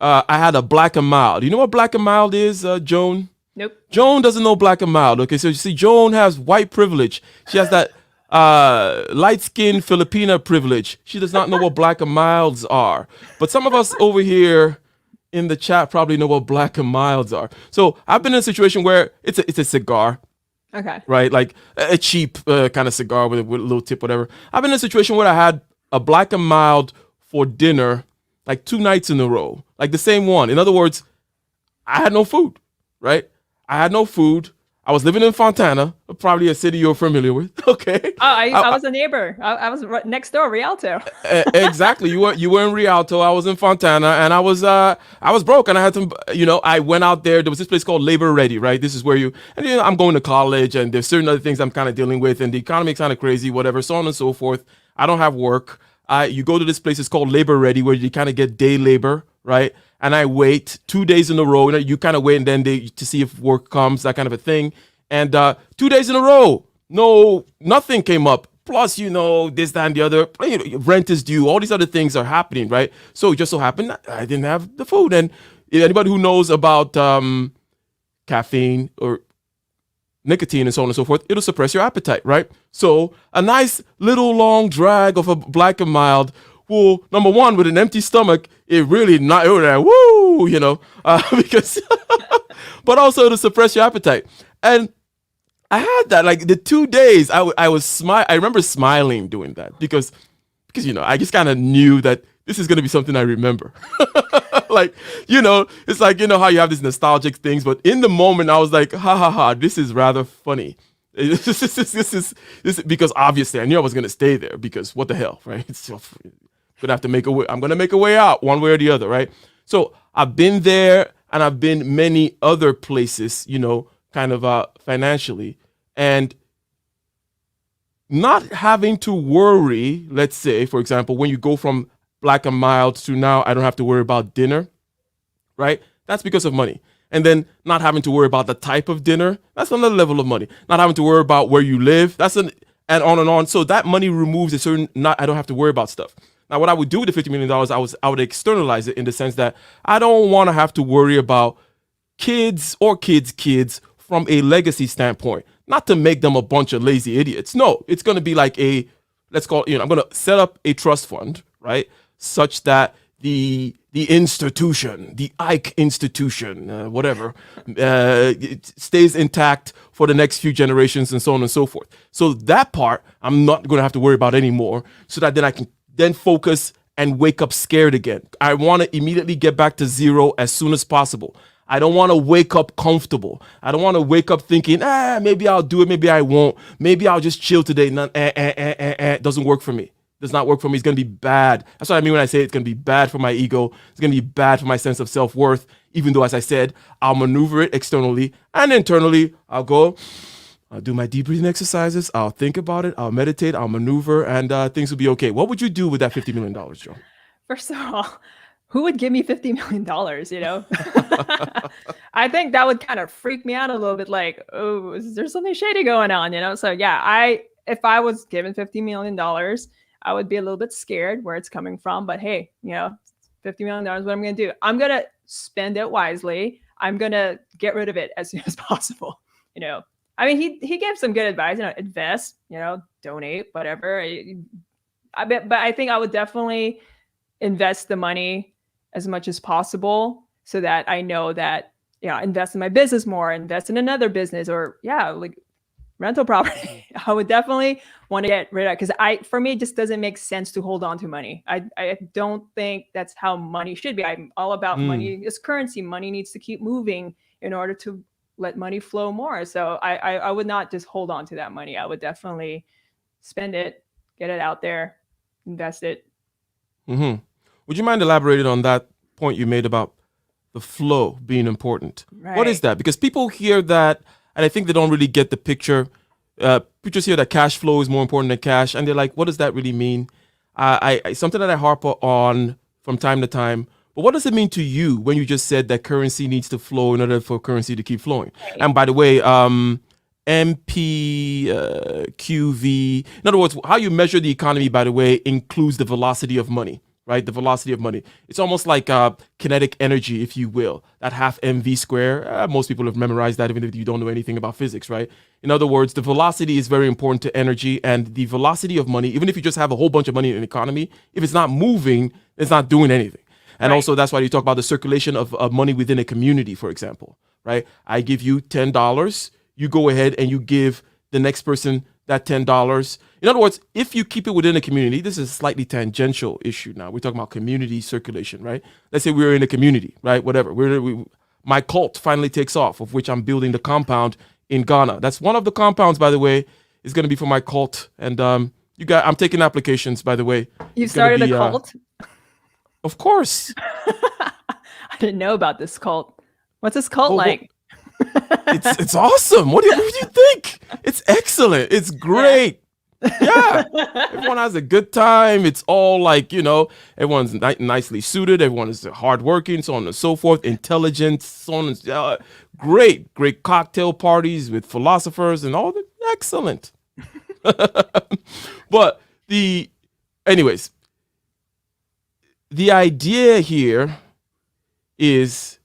I had a black and mild. You know what black and mild is, Joan? Nope. Joan doesn't know black and mild. Okay, so you see, Joan has white privilege. She has that light-skinned Filipina privilege. She does not know what black and milds are. But some of us over here in the chat probably know what black and milds are. So I've been in a situation where it's a cigar. Okay. Right? Like a cheap kind of cigar with a little tip, whatever. I've been in a situation where I had a black and mild for dinner like 2 nights in a row. Like the same one. In other words, I had no food, right? I had no food. I was living in Fontana, probably a city you're familiar with. Okay. Oh, I was a neighbor. I was next door, Rialto. Exactly. You were in Rialto. I was in Fontana, and I was broke, and I had to, I went out there. There was this place called Labor Ready, right? This is where I'm going to college, and there's certain other things I'm kind of dealing with, and the economy is kind of crazy, whatever, so on and so forth. I don't have work. You go to this place, it's called Labor Ready, where you kind of get day labor, right? And I wait 2 days in a row. You kind of wait, and then to see if work comes, that kind of a thing. And 2 days in a row, nothing came up. Plus, this, that, and the other. Rent is due. All these other things are happening, right? So it just so happened I didn't have the food. And anybody who knows about caffeine or nicotine and so on and so forth, it'll suppress your appetite, right? So a nice little long drag of a black and mild will, number one, with an empty stomach, it was like, woo, because, but also to suppress your appetite. And I had that, like the 2 days I remember smiling doing that because, I just kind of knew that this is going to be something I remember. Like, it's like, how you have these nostalgic things, but in the moment I was like, ha ha ha, this is rather funny. This is because obviously I knew I was going to stay there because what the hell, right? I'm going to make a way out one way or the other, right? So I've been there and I've been many other places, kind of financially, and not having to worry, let's say, for example, when you go from black and mild to now I don't have to worry about dinner, right? That's because of money. And then not having to worry about the type of dinner, that's another level of money. Not having to worry about where you live, and on and on. So that money removes I don't have to worry about stuff. Now, what I would do with the $50 million, I would externalize it in the sense that I don't want to have to worry about kids from a legacy standpoint. Not to make them a bunch of lazy idiots. No, it's going to be like I'm going to set up a trust fund, right? Such that the institution, the Ike institution, whatever, it stays intact for the next few generations and so on and so forth. So that part, I'm not going to have to worry about anymore so that then I can then focus and wake up scared again. I want to immediately get back to zero as soon as possible. I don't want to wake up comfortable. I don't want to wake up thinking, maybe I'll do it, maybe I won't. Maybe I'll just chill today. Doesn't work for me. Does not work for me. It's going to be bad. That's what I mean when I say it's going to be bad for my ego. It's going to be bad for my sense of self-worth, even though, as I said, I'll maneuver it externally and internally. I'll do my deep breathing exercises. I'll think about it. I'll meditate. I'll maneuver, and things will be okay. What would you do with that $50 million, Joan? First of all, who would give me $50 million, I think that would kind of freak me out a little bit, like, oh, is there something shady going on, So yeah, if I was given $50 million, I would be a little bit scared where it's coming from. But hey, $50 million, what I'm going to do? I'm going to spend it wisely. I'm going to get rid of it as soon as possible, I mean, he gave some good advice, invest, donate, whatever. But I think I would definitely invest the money as much as possible so that I know that, invest in my business more, invest in another business, or like rental property. I would definitely want to get rid of it because for me, it just doesn't make sense to hold on to money. I don't think that's how money should be. I'm all about money. It's currency. Money needs to keep moving in order to let money flow more. So I would not just hold on to that money. I would definitely spend it, get it out there, invest it. Mm-hmm. Would you mind elaborating on that point you made about the flow being important? Right. What is that? Because people hear that, and I think they don't really get the picture. People just hear that cash flow is more important than cash, and they're like, what does that really mean? Something that I harp on from time to time. But what does it mean to you when you just said that currency needs to flow in order for currency to keep flowing? Right. And by the way, MPQV, in other words, how you measure the economy, by the way, includes the velocity of money. right? The velocity of money. It's almost like kinetic energy, if you will, that half mv square. Most people have memorized that, even if you don't know anything about physics, right? In other words, the velocity is very important to energy, and the velocity of money, even if you just have a whole bunch of money in an economy, if it's not moving, it's not doing anything. And also, that's why you talk about the circulation of money within a community, for example, right? I give you $10, you go ahead and you give the next person that $10. In other words, if you keep it within a community, this is a slightly tangential issue now. We're talking about community circulation, right? Let's say we're in a community, right? Whatever. My cult finally takes off, of which I'm building the compound in Ghana. That's one of the compounds, by the way, is going to be for my cult. And I'm taking applications, by the way. You started a cult? Of course. I didn't know about this cult. What's this cult like? It's awesome. What do you think? It's excellent. It's great. Yeah. Everyone has a good time. It's all like, everyone's nicely suited. Everyone is hardworking, so on and so forth. Intelligent, so on and great cocktail parties with philosophers and all that. Excellent. But anyways, the idea here is,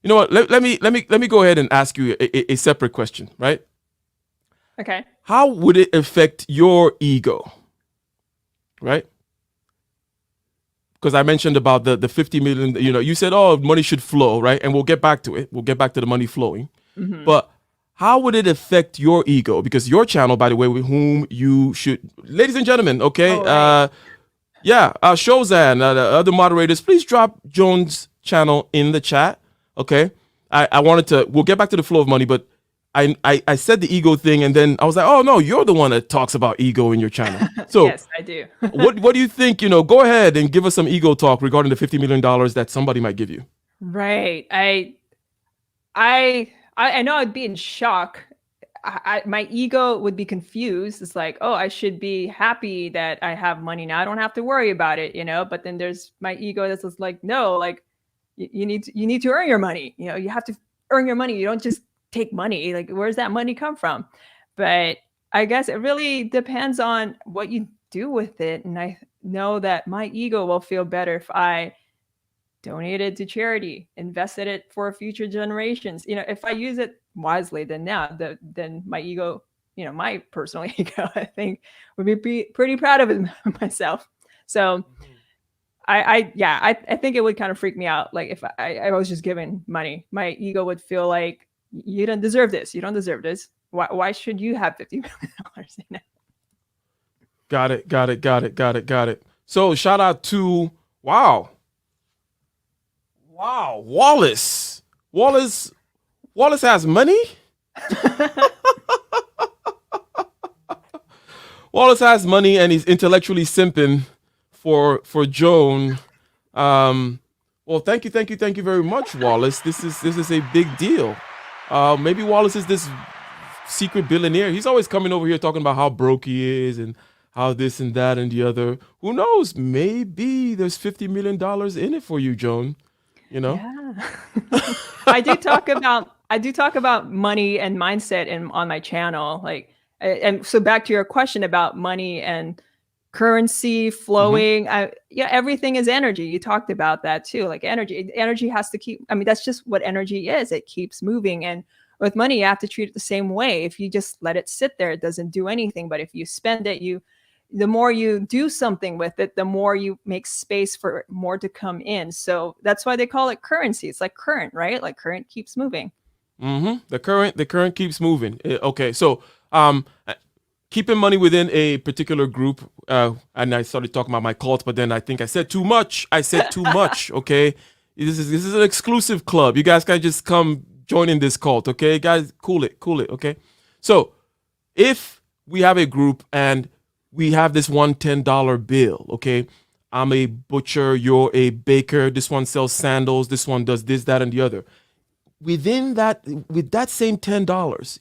you know what? Let me go ahead and ask you a separate question, right? Okay. How would it affect your ego, right? Because I mentioned about the 50 million. You said, "Oh, money should flow," right? And we'll get back to it. We'll get back to the money flowing. Mm-hmm. But how would it affect your ego? Because your channel, by the way, with whom you should, ladies and gentlemen, okay, right. Shozan, the other moderators, please drop Joan's channel in the chat. Okay, we'll get back to the flow of money, but I said the ego thing, and then I was like, oh no, you're the one that talks about ego in your channel. So yes, I do. what do you think? Go ahead and give us some ego talk regarding the $50 million that somebody might give you. Right. I know I'd be in shock. My ego would be confused. It's like, oh, I should be happy that I have money now. I don't have to worry about it, But then there's my ego that's just like, no, like you need to earn your money. You have to earn your money. You don't just take money. Like, where's that money come from? But I guess it really depends on what you do with it. And I know that my ego will feel better if I donate it to charity, invested it for future generations. If I use it wisely, then then my ego, my personal ego, I think would be pretty proud of it myself. So I think it would kind of freak me out. Like if I was just given money, my ego would feel like, you don't deserve this. You don't deserve this. Why should you have $50 million? Got it. So shout out to, wow, Wallace. Wallace has money? Wallace has money and he's intellectually simping for Joan. Well, thank you very much, Wallace. This is a big deal. Maybe Wallace is this secret billionaire. He's always coming over here talking about how broke he is and how this and that and the other. Who knows? Maybe there's $50 million in it for you, Joan. Yeah. I do talk about money and mindset on my channel. Like, and so back to your question about money and currency flowing. Everything is energy. You talked about that too. Like energy has to keep, that's just what energy is. It keeps moving. And with money, you have to treat it the same way. If you just let it sit there, it doesn't do anything. But if you spend it, the more you do something with it, the more you make space for more to come in. So that's why they call it currency. It's like current, right? Like current keeps moving. The current keeps moving. Okay. So, keeping money within a particular group, and I started talking about my cult, but then I think I said too much. Okay. This is an exclusive club. You guys can just come join in this cult. Okay, guys, cool it. Okay. So if we have a group and we have this one $10 bill, okay? I'm a butcher, you're a baker, this one sells sandals, this one does this, that, and the other. With that same $10,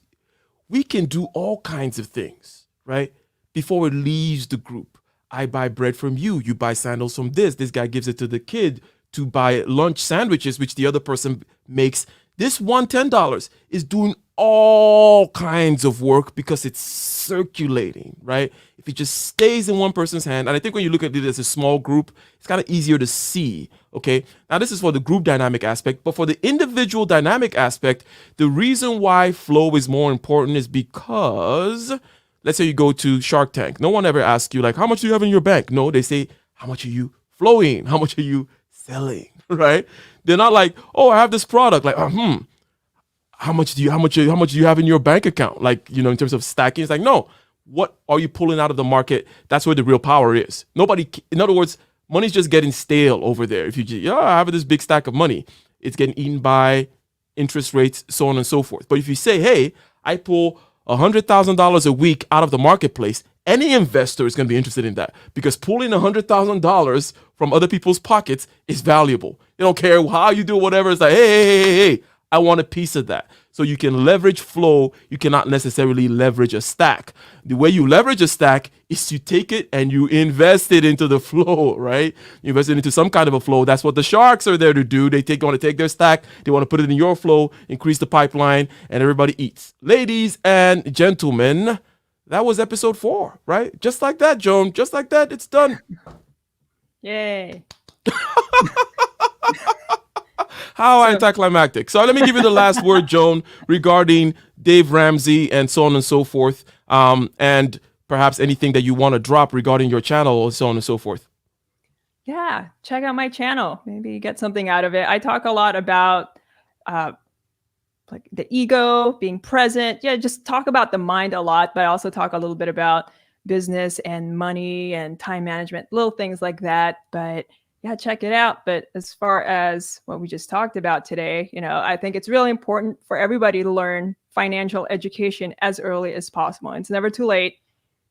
we can do all kinds of things, right? Before it leaves the group. I buy bread from you, you buy sandals from this guy gives it to the kid to buy lunch sandwiches, which the other person makes. This one $10 is doing all kinds of work because it's circulating, right? if it just stays in one person's hand, and I think when you look at it as a small group, it's kind of easier to see, okay? Now, this is for the group dynamic aspect, but for the individual dynamic aspect, the reason why flow is more important is because, let's say you go to Shark Tank. No one ever asks you, like, how much do you have in your bank? No, they say, how much are you flowing? How much are you selling, right? They're not like, oh, I have this product. Like, how much do you have in your bank account? Like, in terms of stacking, it's like, no, what are you pulling out of the market? That's where the real power is. In other words, money's just getting stale over there. If you just, I have this big stack of money, it's getting eaten by interest rates, so on and so forth. But if you say, hey, I pull $100,000 a week out of the marketplace, any investor is going to be interested in that, because pulling $100,000 from other people's pockets is valuable. They don't care how you do whatever. It's like, hey, I want a piece of that. So you can leverage flow. You cannot necessarily leverage a stack. The way you leverage a stack is you take it and you invest it into the flow, right? You invest it into some kind of a flow. That's what the sharks are there to do. They want to take their stack. They want to put it in your flow, increase the pipeline, and everybody eats. Ladies and gentlemen, that was episode 4, right? Just like that, Joan. Just like that, it's done. Yay. How anticlimactic. So let me give you the last word, Joan, regarding Dave Ramsey and so on and so forth, and perhaps anything that you want to drop regarding your channel and so on and so forth. Yeah, check out my channel. Maybe get something out of it. I talk a lot about like the ego, being present. Yeah, just talk about the mind a lot, but I also talk a little bit about business and money and time management, little things like that. But yeah, check it out. But as far as what we just talked about today, I think it's really important for everybody to learn financial education as early as possible. It's never too late.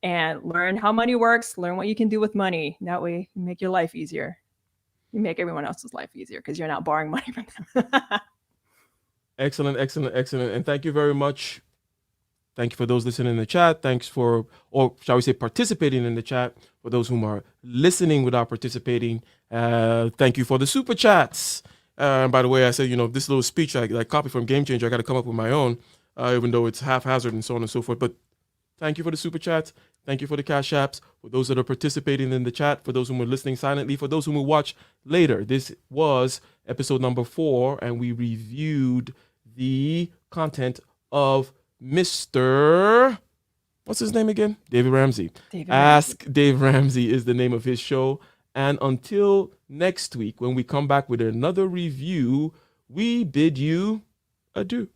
And learn how money works, learn what you can do with money. That way you make your life easier. You make everyone else's life easier because you're not borrowing money from them. Excellent. And thank you very much. Thank you for those listening in the chat. Thanks for, or shall we say, participating in the chat. For those whom are listening without participating, thank you for the super chats. And by the way, I said, this little speech I copied from Game Changer, I got to come up with my own, even though it's haphazard and so on and so forth. But thank you for the super chats. Thank you for the cash apps. For those that are participating in the chat, for those who are listening silently, for those who will watch later. This was episode number 4, and we reviewed the content of Mr. What's his name again? David Ramsey. Ask Dave Ramsey is the name of his show. And until next week, when we come back with another review, we bid you adieu.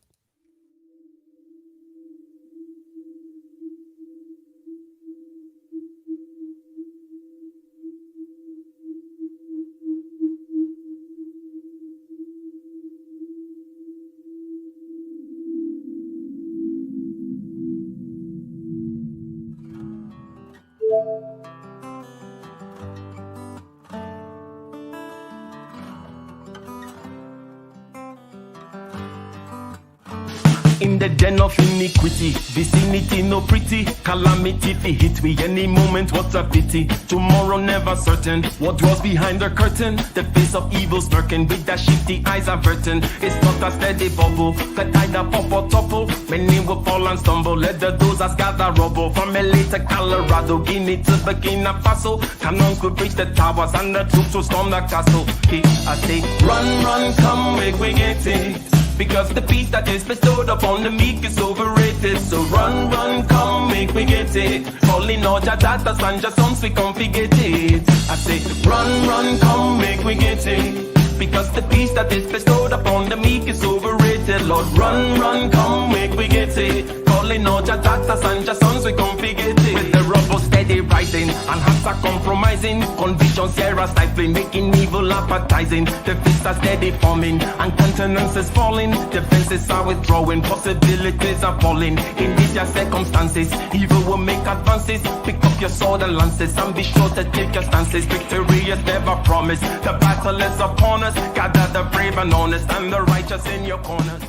In the den of iniquity, vicinity no pretty, calamity fi hit we any moment, what a pity. Tomorrow never certain, what was behind the curtain, the face of evil smirking with that shifty eyes averting. It's not a steady bubble, that either pop or topple, many will fall and stumble, let the dozers gather rubble. From LA to Colorado, Guinea to Burkina Faso, cannon could reach the towers and the troops will storm the castle. Hey, I say, run, come, make we get it. Because the peace that is bestowed upon the meek is overrated. So run, come, make we get it. Calling all your daughters and your sons, we come forget it. I say, run, come, make we get it. Because the peace that is bestowed upon the meek is overrated. Lord, run, come, make we get it. Calling all your daughters and your sons, we come forget it. With the rubble steady rising and hearts are compromising, convictions here are stifling, making evil appetizing. The fists are steady forming and countenance is falling. Defenses are withdrawing, possibilities are falling. In these your circumstances, evil will make advances. Pick up your sword and lances and be sure to take your stances. Victory is never promised, the battle is upon us. Gather the brave and honest and the righteous in your corners.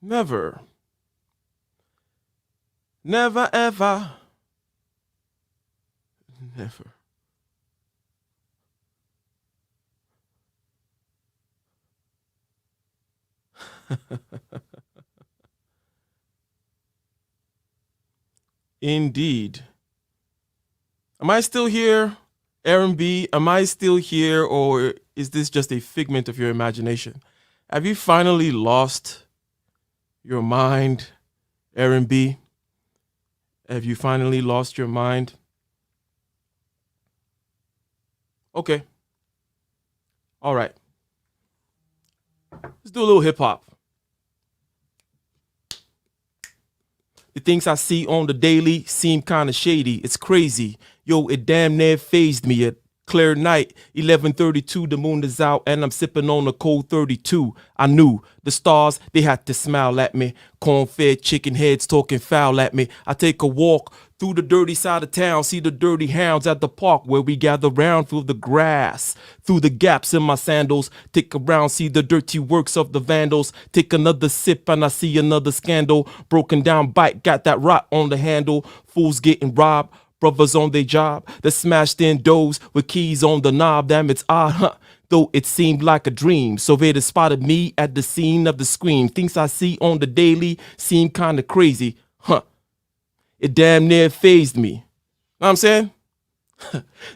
Never Never ever. Never. Indeed. Am I still here, Aaron B? Am I still here, or is this just a figment of your imagination? Have you finally lost your mind, Aaron B? Have you finally lost your mind? Okay. All right. Let's do a little hip hop. The things I see on the daily seem kind of shady. It's crazy. Yo, it damn near phased me. At clear night, 11:32, the moon is out, and I'm sipping on a cold 32. I knew the stars, they had to smile at me. Corn-fed chicken heads talking foul at me. I take a walk through the dirty side of town, see the dirty hounds at the park where we gather round, feel the grass through the gaps in my sandals. Take a round, see the dirty works of the vandals. Take another sip and I see another scandal. Broken down bike, got that rot on the handle. Fools getting robbed, brothers on their job. The smashed in doors with keys on the knob. Damn, it's odd, huh? Though it seemed like a dream. Surveyor spotted me at the scene of the scream. Things I see on the daily seem kind of crazy, huh? It damn near phased me. Know what I'm saying?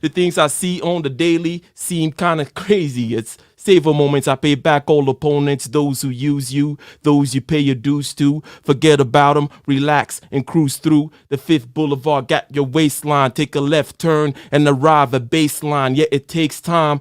The things I see on the daily seem kind of crazy. It's savor moments. I pay back all opponents, those who use you, those you pay your dues to. Forget about them, relax and cruise through the 5th Boulevard. Got your waistline, take a left turn and arrive at baseline. Yeah, it takes time,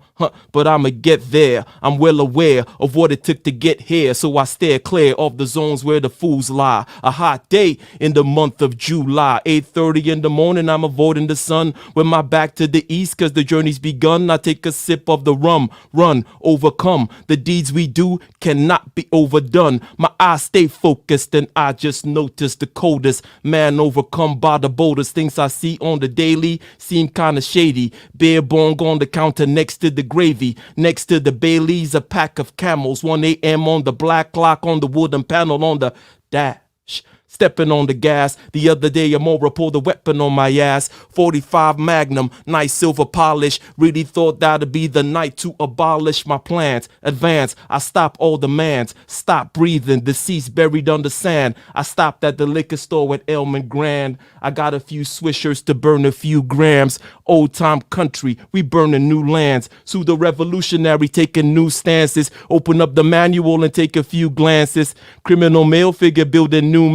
but I'ma get there. I'm well aware of what it took to get here, so I steer clear of the zones where the fools lie. A hot day in the month of July, 8:30 in the morning. I'm avoiding the sun with my back to the east, cause the journey's begun. I take a sip of the rum, run, overcome. The deeds we do cannot be overdone. My eyes stay focused and I just notice the coldest man overcome by the boldest. Things I see on the daily seem kind of shady. Beer bong on the counter next to the gravy. Next to the Baileys, a pack of camels. 1 a.m. on the black clock on the wooden panel on the dash. Stepping on the gas. The other day, Amora pulled a weapon on my ass. 45 Magnum, nice silver polish. Really thought that'd be the night to abolish my plans. Advance, I stop all demands. Stop breathing, deceased buried under sand. I stopped at the liquor store at Elman Grand. I got a few swishers to burn a few grams. Old time country, we burning new lands. Sue the revolutionary, taking new stances. Open up the manual and take a few glances. Criminal male figure building new